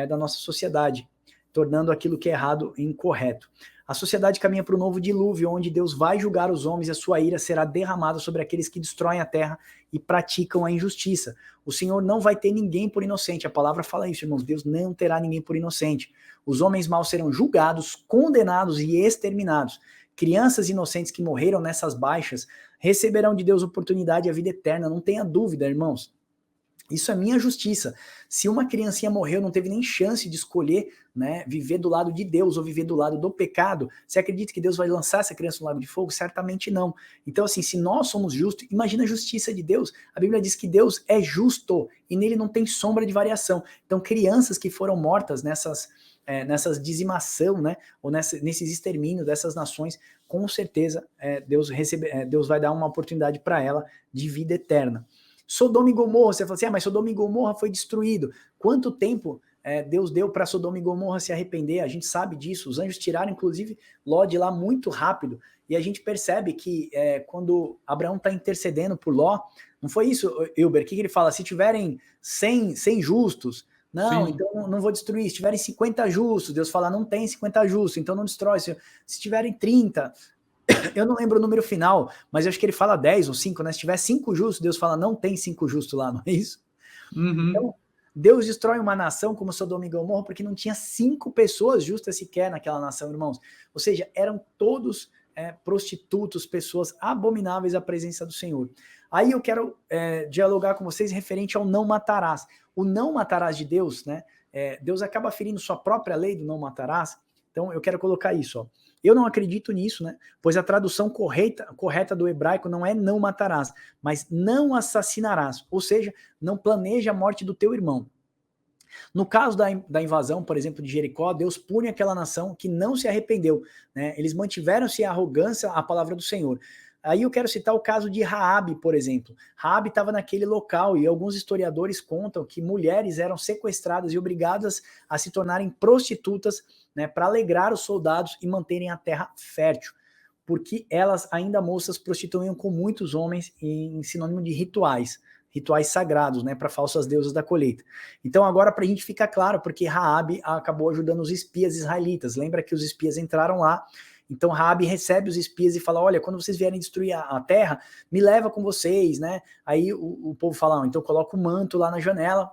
[SPEAKER 1] da nossa sociedade, tornando aquilo que é errado incorreto. A sociedade caminha para o novo dilúvio, onde Deus vai julgar os homens e a sua ira será derramada sobre aqueles que destroem a terra e praticam a injustiça. O Senhor não vai ter ninguém por inocente. A palavra fala isso, irmãos. Deus não terá ninguém por inocente. Os homens maus serão julgados, condenados e exterminados. Crianças inocentes que morreram nessas baixas receberão de Deus oportunidade e a vida eterna. Não tenha dúvida, irmãos. Isso é minha justiça. Se uma criancinha morreu, não teve nem chance de escolher, né, viver do lado de Deus ou viver do lado do pecado, você acredita que Deus vai lançar essa criança no lago de fogo? Certamente não. Então, assim, se nós somos justos, imagina a justiça de Deus. A Bíblia diz que Deus é justo e nele não tem sombra de variação. Então, crianças que foram mortas nessas dizimação, né, ou nesses extermínios dessas nações, com certeza Deus vai dar uma oportunidade para ela de vida eterna. Sodoma e Gomorra, você fala assim, mas Sodoma e Gomorra foi destruído. Quanto tempo Deus deu para Sodoma e Gomorra se arrepender? A gente sabe disso. Os anjos tiraram, inclusive, Ló de lá muito rápido. E a gente percebe que quando Abraão está intercedendo por Ló, não foi isso, Hilber? O que ele fala? Se tiverem 100 justos, não,
[SPEAKER 2] Sim.
[SPEAKER 1] então não vou destruir. Se tiverem 50 justos, Deus fala, não tem 50 justos, então não destrói. Se tiverem 30... Eu não lembro o número final, mas eu acho que ele fala 10 ou 5, né? Se tiver 5 justos, Deus fala, não tem 5 justos lá, não é isso?
[SPEAKER 2] Uhum.
[SPEAKER 1] Então, Deus destrói uma nação como Sodoma e Gomorra porque não tinha 5 pessoas justas sequer naquela nação, irmãos. Ou seja, eram todos prostitutos, pessoas abomináveis à presença do Senhor. Aí eu quero dialogar com vocês referente ao não matarás. O não matarás de Deus, né? Deus acaba ferindo sua própria lei do não matarás. Então eu quero colocar isso, ó. Eu não acredito nisso, né? Pois a tradução correta do hebraico não é não matarás, mas não assassinarás. Ou seja, não planeja a morte do teu irmão. No caso da invasão, por exemplo, de Jericó, Deus pune aquela nação que não se arrependeu, né? Eles mantiveram-se a arrogância à palavra do Senhor. Aí eu quero citar o caso de Raabe, por exemplo. Raabe estava naquele local e alguns historiadores contam que mulheres eram sequestradas e obrigadas a se tornarem prostitutas, né, para alegrar os soldados e manterem a terra fértil, porque elas, ainda moças, prostituíam com muitos homens em sinônimo de rituais sagrados, né, para falsas deusas da colheita. Então agora para a gente ficar claro, porque Raabe acabou ajudando os espias israelitas. Lembra que os espias entraram lá. Então Raabe recebe os espias e fala, olha, quando vocês vierem destruir a terra, me leva com vocês, né? Aí o povo fala, então coloca o manto lá na janela,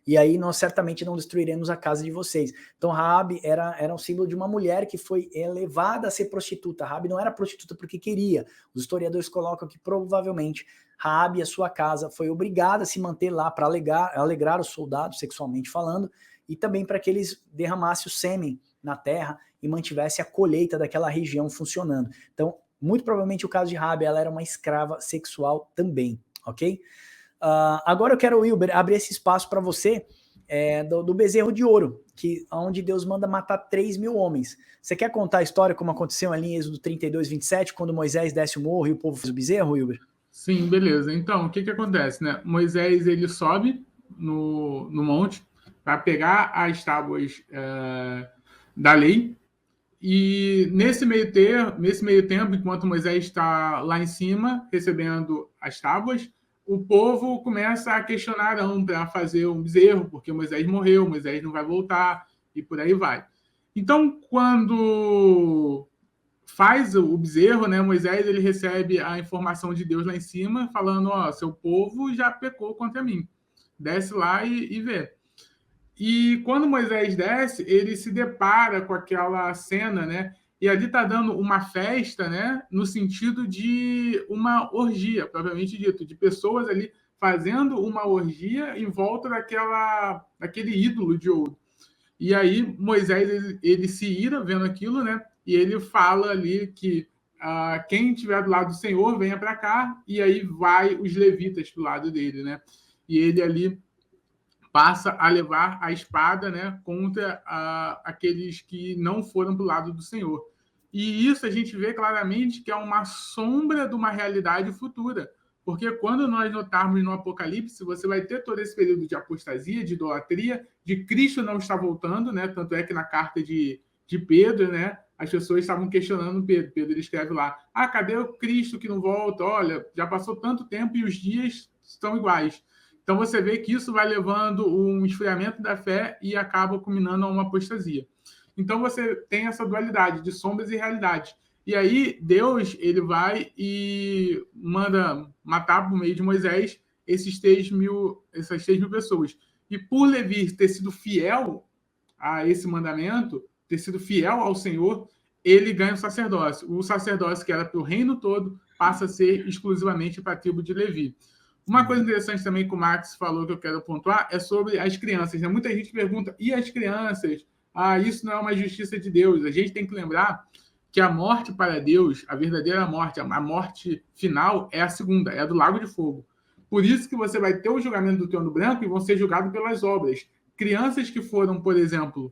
[SPEAKER 1] e aí nós certamente não destruiremos a casa de vocês. Então Raabe era um símbolo de uma mulher que foi elevada a ser prostituta. Raabe não era prostituta porque queria. Os historiadores colocam que provavelmente Raabe e a sua casa foi obrigada a se manter lá para alegrar os soldados, sexualmente falando, e também para que eles derramassem o sêmen na terra e mantivesse a colheita daquela região funcionando. Então, muito provavelmente o caso de Raabe, ela era uma escrava sexual também, ok? Agora eu quero, Wilber, abrir esse espaço para você do bezerro de ouro, onde Deus manda matar 3.000 homens. Você quer contar a história como aconteceu ali em Êxodo 32, 27, quando Moisés desce o morro e o povo fez o bezerro, Wilber?
[SPEAKER 2] Sim, beleza. Então, o que acontece, né? Moisés, ele sobe no monte para pegar as tábuas da lei. E nesse meio tempo, enquanto Moisés está lá em cima, recebendo as tábuas, o povo começa a questionar Arão para fazer um bezerro, porque Moisés morreu, Moisés não vai voltar, e por aí vai. Então, quando faz o bezerro, né? Moisés, ele recebe a informação de Deus lá em cima, falando, ó, seu povo já pecou contra mim. Desce lá e vê. E quando Moisés desce, ele se depara com aquela cena, né? E ali está dando uma festa, né? No sentido de uma orgia, propriamente dito, de pessoas ali fazendo uma orgia em volta daquele ídolo de ouro. E aí Moisés ele se ira vendo aquilo, né? E ele fala ali que quem estiver do lado do Senhor venha para cá, e aí vai os levitas do lado dele, né? E ele ali passa a levar a espada, né, contra aqueles que não foram para o lado do Senhor. E isso a gente vê claramente que é uma sombra de uma realidade futura. Porque quando nós notarmos no Apocalipse, você vai ter todo esse período de apostasia, de idolatria, de Cristo não estar voltando, né? Tanto é que na carta de Pedro, né, as pessoas estavam questionando Pedro. Pedro ele escreve lá, cadê o Cristo que não volta? Olha, já passou tanto tempo e os dias estão iguais. Então você vê que isso vai levando um esfriamento da fé e acaba culminando a uma apostasia. Então você tem essa dualidade de sombras e realidades. E aí Deus ele vai e manda matar por meio de Moisés essas 3 mil pessoas. E por Levi ter sido fiel a esse mandamento, ter sido fiel ao Senhor, ele ganha o sacerdócio. O sacerdócio que era para o reino todo passa a ser exclusivamente para a tribo de Levi. Uma coisa interessante também que o Max falou que eu quero pontuar é sobre as crianças. Né? Muita gente pergunta, e as crianças? Isso não é uma justiça de Deus. A gente tem que lembrar que a morte para Deus, a verdadeira morte, a morte final, é a segunda, é a do lago de fogo. Por isso que você vai ter o julgamento do trono branco e vão ser julgados pelas obras. Crianças que foram, por exemplo,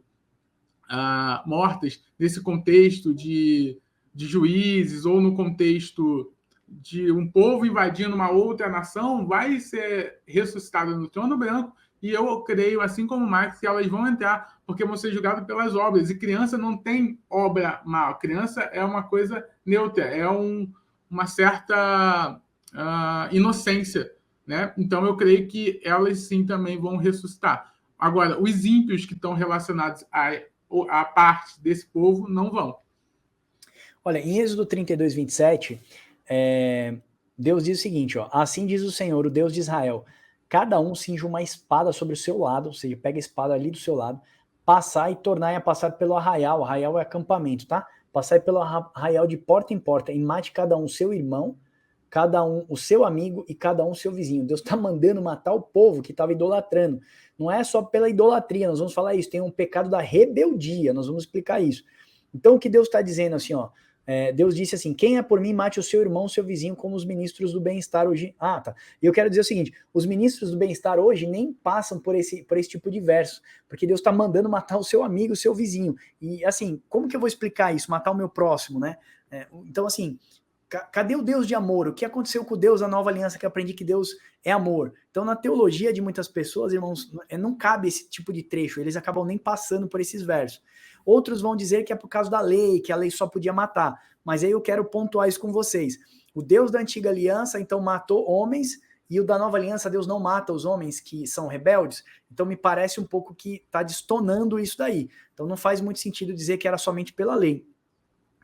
[SPEAKER 2] mortas nesse contexto de juízes ou no contexto de um povo invadindo uma outra nação, vai ser ressuscitada no trono branco, e eu creio, assim como Marx, que elas vão entrar, porque vão ser julgadas pelas obras, e criança não tem obra mal, criança é uma coisa neutra, é uma certa inocência, né? Então eu creio que elas sim também vão ressuscitar. Agora, os ímpios que estão relacionados à parte desse povo não vão.
[SPEAKER 1] Olha, em Êxodo 32, 27, Deus diz o seguinte, ó, assim diz o Senhor, o Deus de Israel, cada um cinge uma espada sobre o seu lado, ou seja, pega a espada ali do seu lado, passar e tornar a passar pelo arraial é acampamento, tá? Passar pelo arraial de porta em porta e mate cada um seu irmão, cada um o seu amigo e cada um o seu vizinho. Deus está mandando matar o povo que estava idolatrando. Não é só pela idolatria, nós vamos falar isso, tem um pecado da rebeldia, nós vamos explicar isso. Então o que Deus está dizendo assim, ó, Deus disse assim, quem é por mim, mate o seu irmão, o seu vizinho, como os ministros do bem-estar hoje. Tá. E eu quero dizer o seguinte, os ministros do bem-estar hoje nem passam por esse tipo de verso, porque Deus está mandando matar o seu amigo, o seu vizinho. E assim, como que eu vou explicar isso? Matar o meu próximo, né? Então assim, cadê o Deus de amor? O que aconteceu com o Deus da nova aliança que eu aprendi que Deus é amor? Então na teologia de muitas pessoas, irmãos, não cabe esse tipo de trecho, eles acabam nem passando por esses versos. Outros vão dizer que é por causa da lei, que a lei só podia matar. Mas aí eu quero pontuar isso com vocês. O Deus da antiga aliança, então, matou homens, e o da nova aliança, Deus não mata os homens que são rebeldes. Então me parece um pouco que está destonando isso daí. Então não faz muito sentido dizer que era somente pela lei.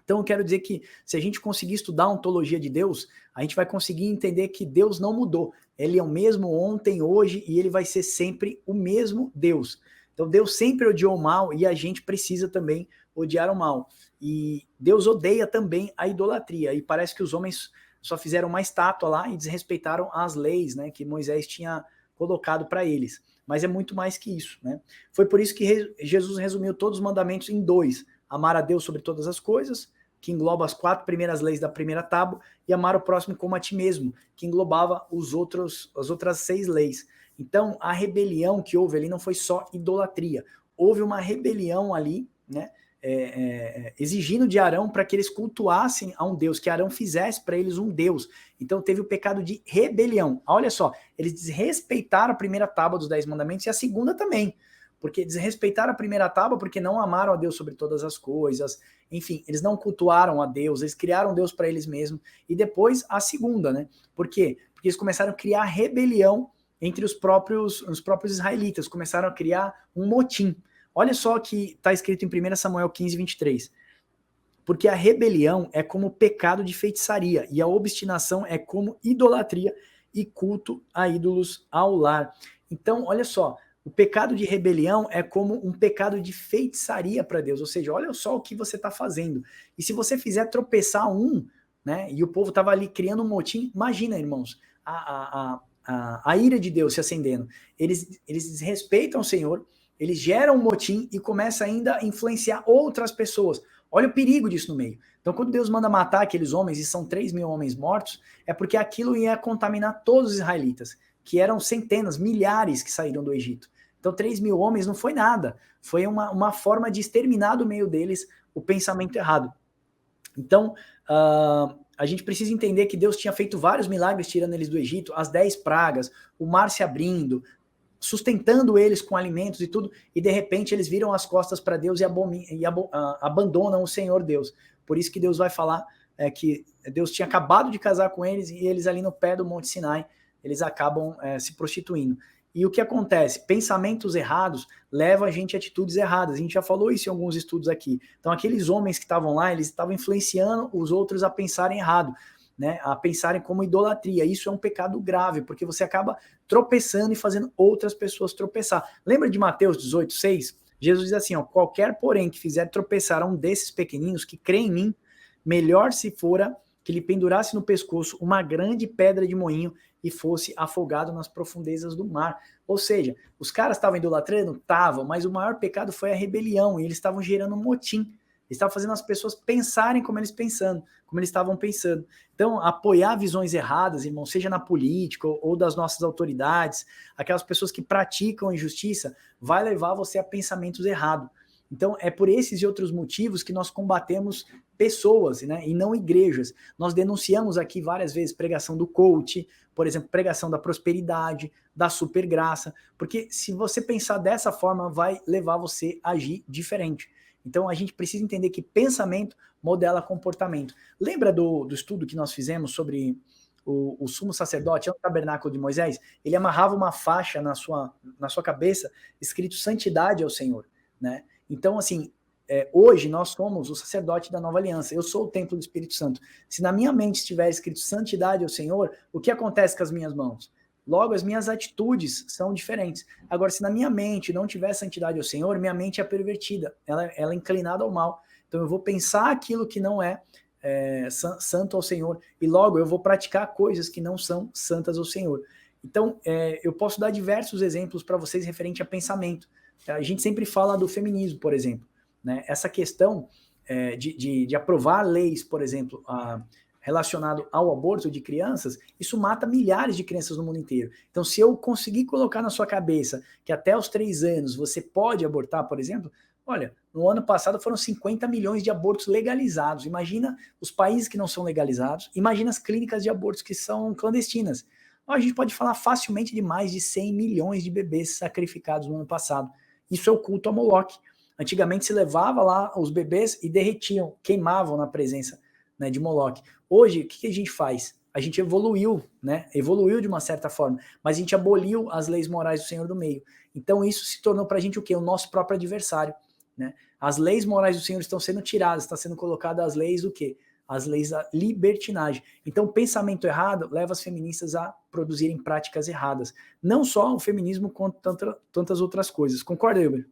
[SPEAKER 1] Então eu quero dizer que se a gente conseguir estudar a ontologia de Deus, a gente vai conseguir entender que Deus não mudou. Ele é o mesmo ontem, hoje, e ele vai ser sempre o mesmo Deus. Então Deus sempre odiou o mal e a gente precisa também odiar o mal. E Deus odeia também a idolatria. E parece que os homens só fizeram uma estátua lá e desrespeitaram as leis, né, que Moisés tinha colocado para eles. Mas é muito mais que isso, né? Foi por isso que Jesus resumiu todos os mandamentos em 2. Amar a Deus sobre todas as coisas, que engloba as 4 primeiras leis da primeira tábua, e amar o próximo como a ti mesmo, que englobava as outras 6 leis. Então, a rebelião que houve ali não foi só idolatria. Houve uma rebelião ali, né, exigindo de Arão para que eles cultuassem a um Deus, que Arão fizesse para eles um Deus. Então, teve o pecado de rebelião. Olha só, eles desrespeitaram a primeira tábua dos 10 mandamentos e a segunda também. Porque desrespeitaram a primeira tábua porque não amaram a Deus sobre todas as coisas. Enfim, eles não cultuaram a Deus, eles criaram Deus para eles mesmos. E depois a segunda, né? Por quê? Porque eles começaram a criar rebelião entre os próprios israelitas, começaram a criar um motim. Olha só que está escrito em 1 Samuel 15, 23. Porque a rebelião é como pecado de feitiçaria, e a obstinação é como idolatria e culto a ídolos ao lar. Então, olha só, o pecado de rebelião é como um pecado de feitiçaria para Deus, ou seja, olha só o que você está fazendo. E se você fizer tropeçar um, né, e o povo estava ali criando um motim, imagina, irmãos, a ira de Deus se acendendo. Eles desrespeitam o Senhor, eles geram um motim e começam ainda a influenciar outras pessoas. Olha o perigo disso no meio. Então, quando Deus manda matar aqueles homens, e são 3.000 homens mortos, é porque aquilo ia contaminar todos os israelitas, que eram centenas, milhares que saíram do Egito. Então, 3.000 homens não foi nada. Foi uma forma de exterminar do meio deles o pensamento errado. Então, a gente precisa entender que Deus tinha feito vários milagres tirando eles do Egito, as 10 pragas, o mar se abrindo, sustentando eles com alimentos e tudo, e de repente eles viram as costas para Deus e abandonam o Senhor Deus. Por isso que Deus vai falar que Deus tinha acabado de casar com eles e eles ali no pé do Monte Sinai, eles acabam se prostituindo. E o que acontece? Pensamentos errados levam a gente a atitudes erradas. A gente já falou isso em alguns estudos aqui. Então aqueles homens que estavam lá, eles estavam influenciando os outros a pensarem errado, né, a pensarem como idolatria. Isso é um pecado grave, porque você acaba tropeçando e fazendo outras pessoas tropeçar. Lembra de Mateus 18:6? Jesus diz assim, ó, qualquer, porém, que fizer tropeçar um desses pequeninos que crê em mim, melhor se fora que lhe pendurasse no pescoço uma grande pedra de moinho e fosse afogado nas profundezas do mar. Ou seja, os caras estavam idolatrando? Estavam, mas o maior pecado foi a rebelião, e eles estavam gerando um motim. Eles estavam fazendo as pessoas pensarem como eles estavam pensando. Então, apoiar visões erradas, irmão, seja na política ou das nossas autoridades, aquelas pessoas que praticam injustiça, vai levar você a pensamentos errados. Então, é por esses e outros motivos que nós combatemos pessoas, né, e não igrejas. Nós denunciamos aqui várias vezes pregação do coach, por exemplo, pregação da prosperidade, da supergraça, porque se você pensar dessa forma, vai levar você a agir diferente. Então, a gente precisa entender que pensamento modela comportamento. Lembra do estudo que nós fizemos sobre o sumo sacerdote, no tabernáculo de Moisés? Ele amarrava uma faixa na sua cabeça, escrito santidade ao Senhor, né? Então, assim, hoje nós somos o sacerdote da nova aliança. Eu sou o templo do Espírito Santo. Se na minha mente estiver escrito santidade ao Senhor, o que acontece com as minhas mãos? Logo, as minhas atitudes são diferentes. Agora, se na minha mente não tiver santidade ao Senhor, minha mente é pervertida, ela é inclinada ao mal. Então, eu vou pensar aquilo que não é santo ao Senhor, e logo eu vou praticar coisas que não são santas ao Senhor. Então, eu posso dar diversos exemplos para vocês referente a pensamento. A gente sempre fala do feminismo, por exemplo, né? Essa questão de aprovar leis, por exemplo, relacionado ao aborto de crianças, isso mata milhares de crianças no mundo inteiro. Então, se eu conseguir colocar na sua cabeça que até os 3 anos você pode abortar, por exemplo, olha, no ano passado foram 50 milhões de abortos legalizados. Imagina os países que não são legalizados, imagina as clínicas de abortos que são clandestinas. A gente pode falar facilmente de mais de 100 milhões de bebês sacrificados no ano passado. Isso é o culto a Moloque. Antigamente se levava lá os bebês e derretiam, queimavam na presença, né, de Moloque. Hoje, o que a gente faz? A gente evoluiu, né? Evoluiu de uma certa forma, mas a gente aboliu as leis morais do Senhor do meio. Então isso se tornou para a gente o quê? O nosso próprio adversário, né? As leis morais do Senhor estão sendo tiradas, está sendo colocado as leis do quê? As leis da libertinagem. Então o pensamento errado leva as feministas a produzirem práticas erradas. Não só o feminismo, quanto tantas outras coisas. Concorda, Hilber?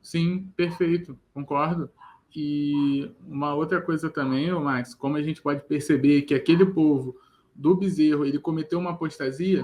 [SPEAKER 2] Sim, perfeito, concordo. E uma outra coisa também, Max, como a gente pode perceber que aquele povo do bezerro, ele cometeu uma apostasia,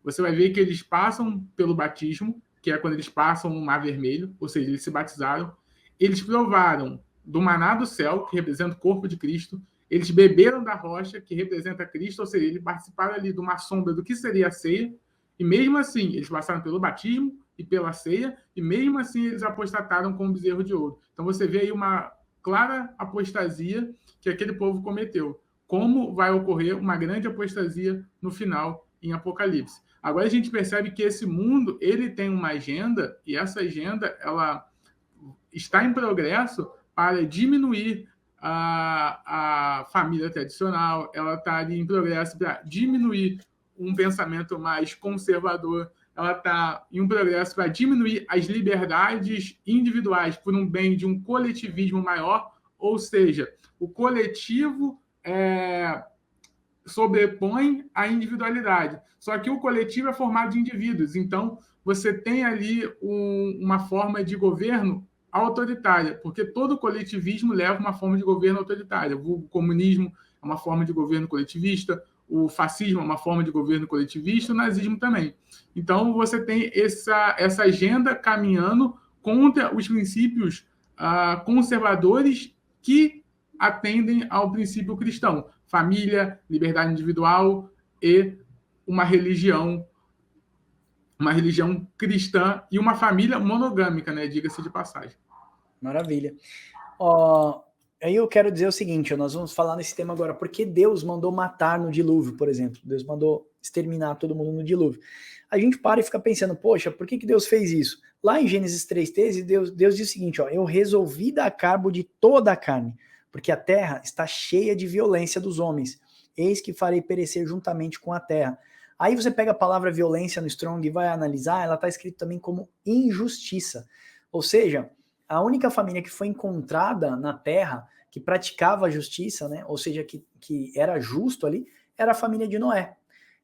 [SPEAKER 2] você vai ver que eles passam pelo batismo, que é quando eles passam no Mar Vermelho, ou seja, eles se batizaram, eles provaram do maná do céu, que representa o corpo de Cristo, eles beberam da rocha, que representa Cristo, ou seja, eles participaram ali de uma sombra do que seria a ceia, e mesmo assim, eles passaram pelo batismo e pela ceia, e mesmo assim eles apostataram com o bezerro de ouro. Então você vê aí uma clara apostasia que aquele povo cometeu. Como vai ocorrer uma grande apostasia no final, em Apocalipse. Agora a gente percebe que esse mundo, ele tem uma agenda, e essa agenda, ela está em progresso para diminuir a família tradicional, ela está ali em progresso para diminuir um pensamento mais conservador, ela está em um progresso para diminuir as liberdades individuais por um bem de um coletivismo maior, ou seja, o coletivo sobrepõe a individualidade. Só que o coletivo é formado de indivíduos, então você tem ali uma forma de governo autoritária, porque todo coletivismo leva uma forma de governo autoritária. O comunismo é uma forma de governo coletivista, o fascismo é uma forma de governo coletivista, o nazismo também. Então você tem essa agenda caminhando contra os princípios conservadores que atendem ao princípio cristão: família, liberdade individual e uma religião cristã e uma família monogâmica, né? Diga-se de passagem.
[SPEAKER 1] Maravilha. Aí eu quero dizer o seguinte, nós vamos falar nesse tema agora, porque Deus mandou matar no dilúvio, por exemplo. Deus mandou exterminar todo mundo no dilúvio. A gente para e fica pensando, poxa, por que Deus fez isso? Lá em Gênesis 3:13, Deus diz o seguinte, eu resolvi dar cabo de toda a carne, porque a terra está cheia de violência dos homens. Eis que farei perecer juntamente com a terra. Aí você pega a palavra violência no Strong e vai analisar, ela está escrita também como injustiça. Ou seja, a única família que foi encontrada na terra que praticava a justiça, né? Ou seja, que era justo ali, era a família de Noé.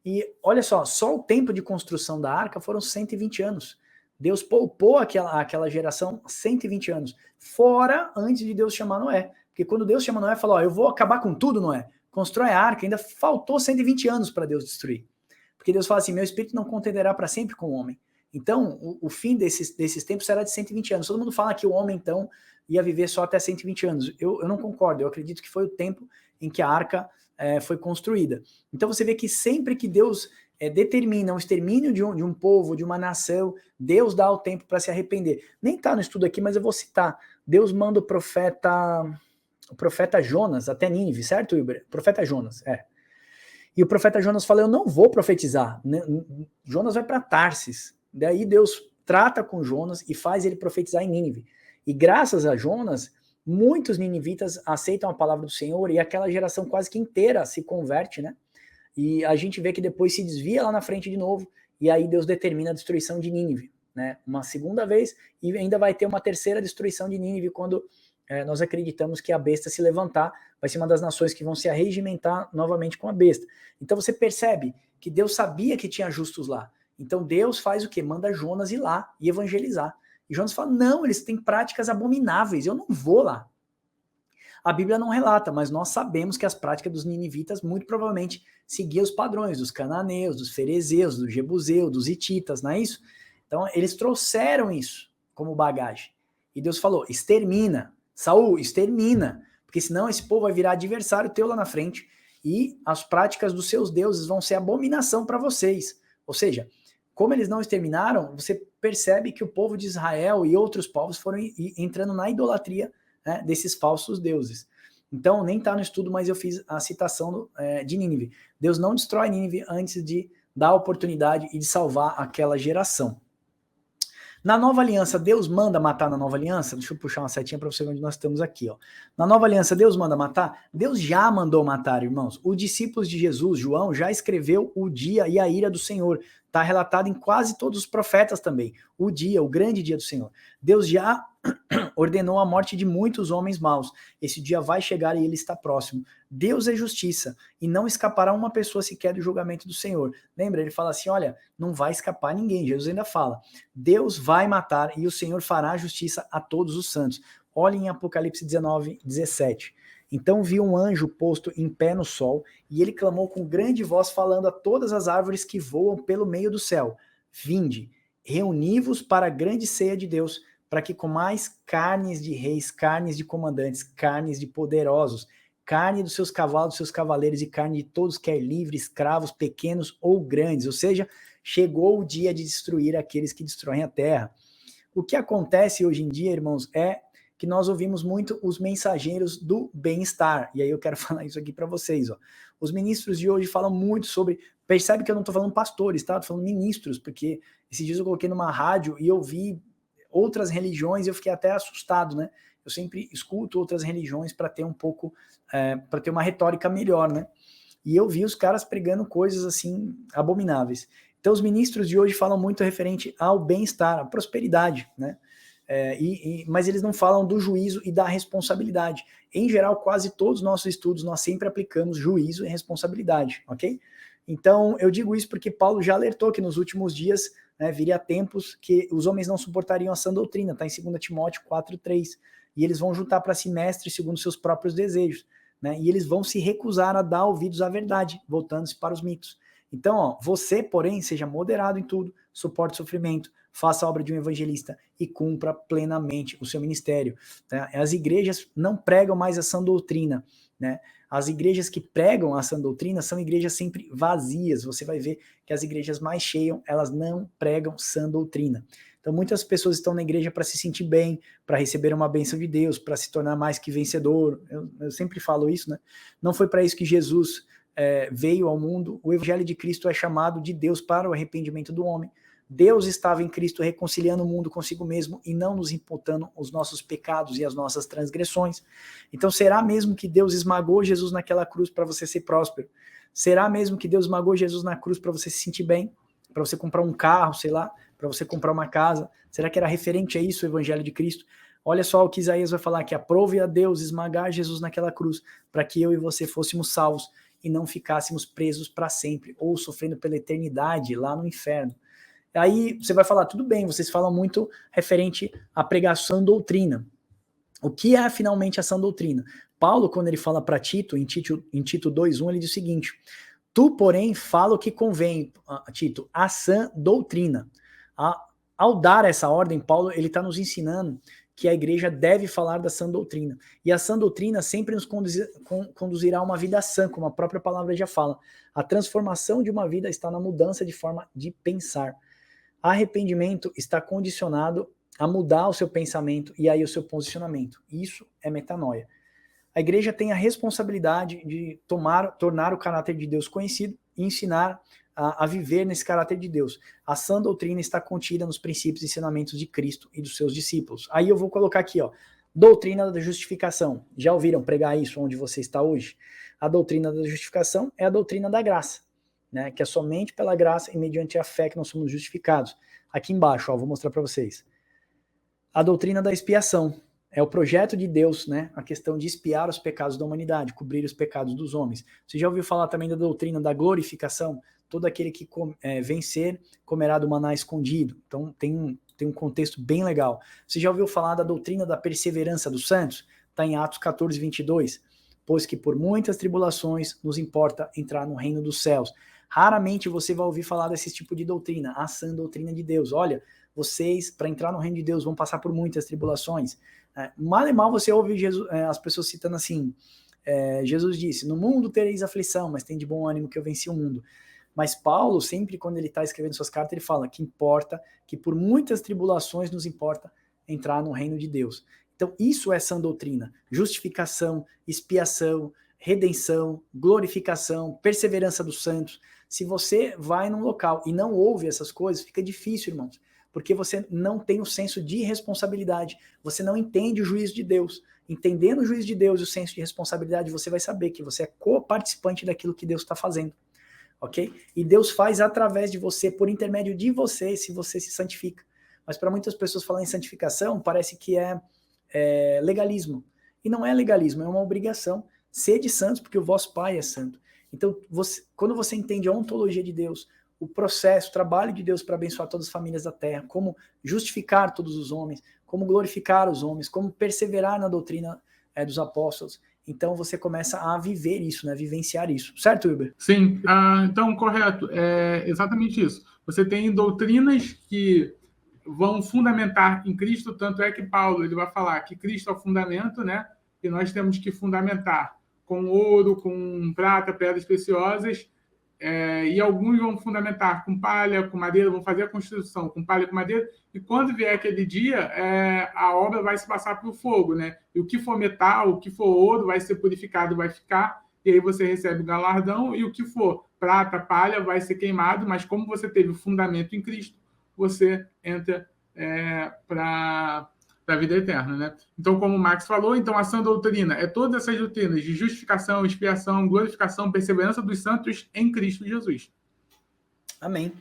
[SPEAKER 1] E olha só o tempo de construção da arca foram 120 anos. Deus poupou aquela geração 120 anos, fora antes de Deus chamar Noé. Porque quando Deus chama Noé, falou, eu vou acabar com tudo, Noé. Constrói a arca, ainda faltou 120 anos para Deus destruir. Porque Deus fala assim, meu espírito não contenderá para sempre com o homem. Então, o fim desses tempos será de 120 anos. Todo mundo fala que o homem, então, ia viver só até 120 anos. Eu não concordo, eu acredito que foi o tempo em que a arca foi construída. Então você vê que sempre que Deus determina o extermínio de um povo, de uma nação, Deus dá o tempo para se arrepender. Nem está no estudo aqui, mas eu vou citar. Deus manda o profeta Jonas até Nínive, certo, Wilber? O profeta Jonas, E o profeta Jonas fala, eu não vou profetizar. Jonas vai para Tarsis. Daí Deus trata com Jonas e faz ele profetizar em Nínive. E graças a Jonas, muitos ninivitas aceitam a palavra do Senhor e aquela geração quase que inteira se converte, né? E a gente vê que depois se desvia lá na frente de novo e aí Deus determina a destruição de Nínive, né? Uma segunda vez e ainda vai ter uma terceira destruição de Nínive quando nós acreditamos que a besta se levantar, vai ser uma das nações que vão se arregimentar novamente com a besta. Então você percebe que Deus sabia que tinha justos lá. Então Deus faz o quê? Manda Jonas ir lá e evangelizar. E Jonas fala, não, eles têm práticas abomináveis, eu não vou lá. A Bíblia não relata, mas nós sabemos que as práticas dos ninivitas muito provavelmente seguiam os padrões dos cananeus, dos ferezeus, dos jebuseus, dos hititas, não é isso? Então eles trouxeram isso como bagagem. E Deus falou, extermina, Saul, extermina, porque senão esse povo vai virar adversário teu lá na frente e as práticas dos seus deuses vão ser abominação para vocês. Ou seja, como eles não exterminaram, você percebe que o povo de Israel e outros povos foram entrando na idolatria, né, desses falsos deuses. Então, nem está no estudo, mas eu fiz a citação de Nínive. Deus não destrói Nínive antes de dar a oportunidade e de salvar aquela geração. Na nova aliança, Deus manda matar na nova aliança? Deixa eu puxar uma setinha para você ver onde nós estamos aqui. Ó. Na nova aliança, Deus manda matar? Deus já mandou matar, irmãos. Os discípulos de Jesus, João, já escreveu o dia e a ira do Senhor. Está relatado em quase todos os profetas também. O dia, o grande dia do Senhor. Deus já ordenou a morte de muitos homens maus. Esse dia vai chegar e ele está próximo. Deus é justiça e não escapará uma pessoa sequer do julgamento do Senhor. Lembra? Ele fala assim, olha, não vai escapar ninguém. Jesus ainda fala, Deus vai matar e o Senhor fará justiça a todos os santos. Olhem em Apocalipse 19:17. Então vi um anjo posto em pé no sol, e ele clamou com grande voz, falando a todas as árvores que voam pelo meio do céu: Vinde, reuni-vos para a grande ceia de Deus, para que comais carnes de reis, carnes de comandantes, carnes de poderosos, carne dos seus cavalos, dos seus cavaleiros, e carne de todos, quer livres, escravos, pequenos ou grandes. Ou seja, chegou o dia de destruir aqueles que destroem a terra. O que acontece hoje em dia, irmãos, é que nós ouvimos muito os mensageiros do bem-estar. E aí eu quero falar isso aqui para vocês. Ó. Os ministros de hoje falam muito sobre... Percebe que eu não estou falando pastores, tá? Estou falando ministros, porque esses dias eu coloquei numa rádio e eu vi outras religiões e eu fiquei até assustado, né? Eu sempre escuto outras religiões para ter um pouco... para ter uma retórica melhor, né? E eu vi os caras pregando coisas assim abomináveis. Então os ministros de hoje falam muito referente ao bem-estar, à prosperidade, né? Mas eles não falam do juízo e da responsabilidade. Em geral, quase todos os nossos estudos, nós sempre aplicamos juízo e responsabilidade, ok? Então, eu digo isso porque Paulo já alertou que nos últimos dias, né, viria tempos que os homens não suportariam a sã doutrina, está em 2 Timóteo 4:3, e eles vão juntar para si mestres segundo seus próprios desejos, né, e eles vão se recusar a dar ouvidos à verdade, voltando-se para os mitos. Então, ó, você, porém, seja moderado em tudo, suporte o sofrimento, faça a obra de um evangelista e cumpra plenamente o seu ministério. Tá? As igrejas não pregam mais a sã doutrina, né? As igrejas que pregam a sã doutrina são igrejas sempre vazias. Você vai ver que as igrejas mais cheias, elas não pregam sã doutrina. Então, muitas pessoas estão na igreja para se sentir bem, para receber uma bênção de Deus, para se tornar mais que vencedor. Eu sempre falo isso, né? Não foi para isso que Jesus veio ao mundo. O evangelho de Cristo é chamado de Deus para o arrependimento do homem. Deus estava em Cristo reconciliando o mundo consigo mesmo e não nos imputando os nossos pecados e as nossas transgressões. Então, será mesmo que Deus esmagou Jesus naquela cruz para você ser próspero? Será mesmo que Deus esmagou Jesus na cruz para você se sentir bem? Para você comprar um carro, sei lá, para você comprar uma casa? Será que era referente a isso o evangelho de Cristo? Olha só o que Isaías vai falar, que aprove a Deus esmagar Jesus naquela cruz para que eu e você fôssemos salvos e não ficássemos presos para sempre ou sofrendo pela eternidade lá no inferno. Aí você vai falar, tudo bem, vocês falam muito referente à pregação doutrina. O que é finalmente a sã doutrina? Paulo, quando ele fala para Tito, em Tito 2:1, ele diz o seguinte: tu, porém, fala o que convém, Tito, a sã doutrina. Ao dar essa ordem, Paulo ele está nos ensinando que a igreja deve falar da sã doutrina. E a sã doutrina sempre nos conduzirá a uma vida sã, como a própria palavra já fala. A transformação de uma vida está na mudança de forma de pensar. Arrependimento está condicionado a mudar o seu pensamento e aí o seu posicionamento. Isso é metanoia. A igreja tem a responsabilidade de tornar o caráter de Deus conhecido e ensinar a viver nesse caráter de Deus. A sã doutrina está contida nos princípios e ensinamentos de Cristo e dos seus discípulos. Aí eu vou colocar aqui, ó, doutrina da justificação. Já ouviram pregar isso onde você está hoje? A doutrina da justificação é a doutrina da graça, né, que é somente pela graça e mediante a fé que nós somos justificados. Aqui embaixo, ó, vou mostrar para vocês. A doutrina da expiação é o projeto de Deus, né, a questão de expiar os pecados da humanidade, cobrir os pecados dos homens. Você já ouviu falar também da doutrina da glorificação? Todo aquele que vencer comerá do maná escondido. Então tem um contexto bem legal. Você já ouviu falar da doutrina da perseverança dos santos? Está em Atos 14:22. Pois que por muitas tribulações nos importa entrar no reino dos céus. Raramente você vai ouvir falar desse tipo de doutrina, a sã doutrina de Deus. Olha, vocês, para entrar no reino de Deus, vão passar por muitas tribulações. Mal e mal você ouve as pessoas citando assim, Jesus disse, no mundo tereis aflição, mas tem de bom ânimo que eu venci o mundo. Mas Paulo, sempre quando ele está escrevendo suas cartas, ele fala que importa, que por muitas tribulações nos importa entrar no reino de Deus. Então isso é sã doutrina, justificação, expiação, redenção, glorificação, perseverança dos santos. Se você vai num local e não ouve essas coisas, fica difícil, irmãos, porque você não tem o senso de responsabilidade, você não entende o juízo de Deus. Entendendo o juízo de Deus e o senso de responsabilidade, você vai saber que você é co-participante daquilo que Deus está fazendo. Ok? E Deus faz através de você, por intermédio de você, se você se santifica. Mas para muitas pessoas falar em santificação, parece que é legalismo. E não é legalismo, é uma obrigação. Sede santos, porque o vosso Pai é santo. Então, quando você entende a ontologia de Deus, o processo, o trabalho de Deus para abençoar todas as famílias da terra, como justificar todos os homens, como glorificar os homens, como perseverar na doutrina dos apóstolos, então você começa a viver isso, né? Vivenciar isso. Certo, Wilber?
[SPEAKER 2] Sim, então, correto. É exatamente isso. Você tem doutrinas que vão fundamentar em Cristo, tanto é que Paulo ele vai falar que Cristo é o fundamento, né? E nós temos que fundamentar com ouro, com prata, pedras preciosas, e alguns vão fundamentar com palha, com madeira, vão fazer a construção com palha e com madeira, e quando vier aquele dia, a obra vai se passar pelo fogo, né? E o que for metal, o que for ouro, vai ser purificado, vai ficar, e aí você recebe o galardão, e o que for prata, palha, vai ser queimado, mas como você teve o fundamento em Cristo, você entra para a vida eterna, né? Então, como o Max falou, então a sã doutrina é todas essas doutrinas de justificação, expiação, glorificação, perseverança dos santos em Cristo Jesus.
[SPEAKER 1] Amém.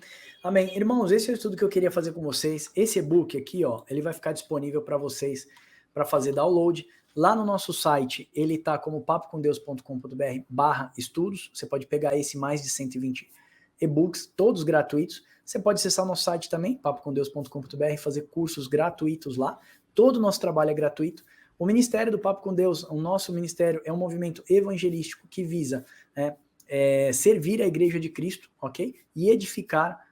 [SPEAKER 1] Amém. Irmãos, esse é o estudo que eu queria fazer com vocês. Esse e-book aqui, ó, ele vai ficar disponível para vocês para fazer download. Lá no nosso site, ele está como papocomdeus.com.br/estudos. Você pode pegar esse mais de 120 e-books, todos gratuitos. Você pode acessar o nosso site também, papocomdeus.com.br, e fazer cursos gratuitos lá. Todo o nosso trabalho é gratuito. O Ministério do Papo com Deus, o nosso ministério, é um movimento evangelístico que visa servir a Igreja de Cristo, ok? E edificar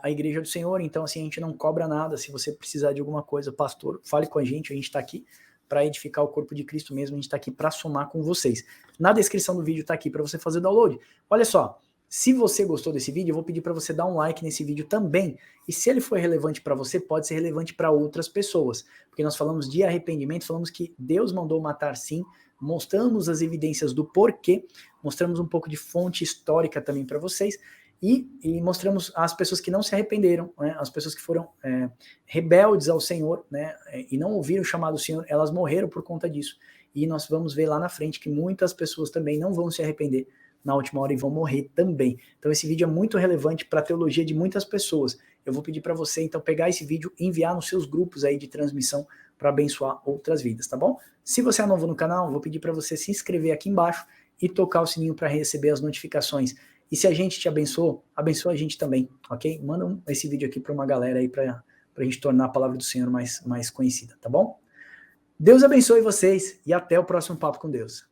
[SPEAKER 1] a Igreja do Senhor. Então, assim, a gente não cobra nada. Se você precisar de alguma coisa, pastor, fale com a gente está aqui para edificar o corpo de Cristo mesmo, a gente está aqui para somar com vocês. Na descrição do vídeo está aqui para você fazer download. Olha só, se você gostou desse vídeo, eu vou pedir para você dar um like nesse vídeo também, e se ele for relevante para você, pode ser relevante para outras pessoas, porque nós falamos de arrependimento, falamos que Deus mandou matar sim, mostramos as evidências do porquê, mostramos um pouco de fonte histórica também para vocês, e mostramos as pessoas que não se arrependeram, né, as pessoas que foram rebeldes ao Senhor, né, e não ouviram o chamado do Senhor, elas morreram por conta disso, e nós vamos ver lá na frente que muitas pessoas também não vão se arrepender na última hora e vão morrer também. Então esse vídeo é muito relevante para a teologia de muitas pessoas. Eu vou pedir para você então pegar esse vídeo e enviar nos seus grupos aí de transmissão para abençoar outras vidas, tá bom? Se você é novo no canal, vou pedir para você se inscrever aqui embaixo e tocar o sininho para receber as notificações. E se a gente te abençoou, abençoa a gente também, ok? Manda esse vídeo aqui para uma galera aí para a gente tornar a palavra do Senhor mais conhecida, tá bom? Deus abençoe vocês e até o próximo Papo com Deus.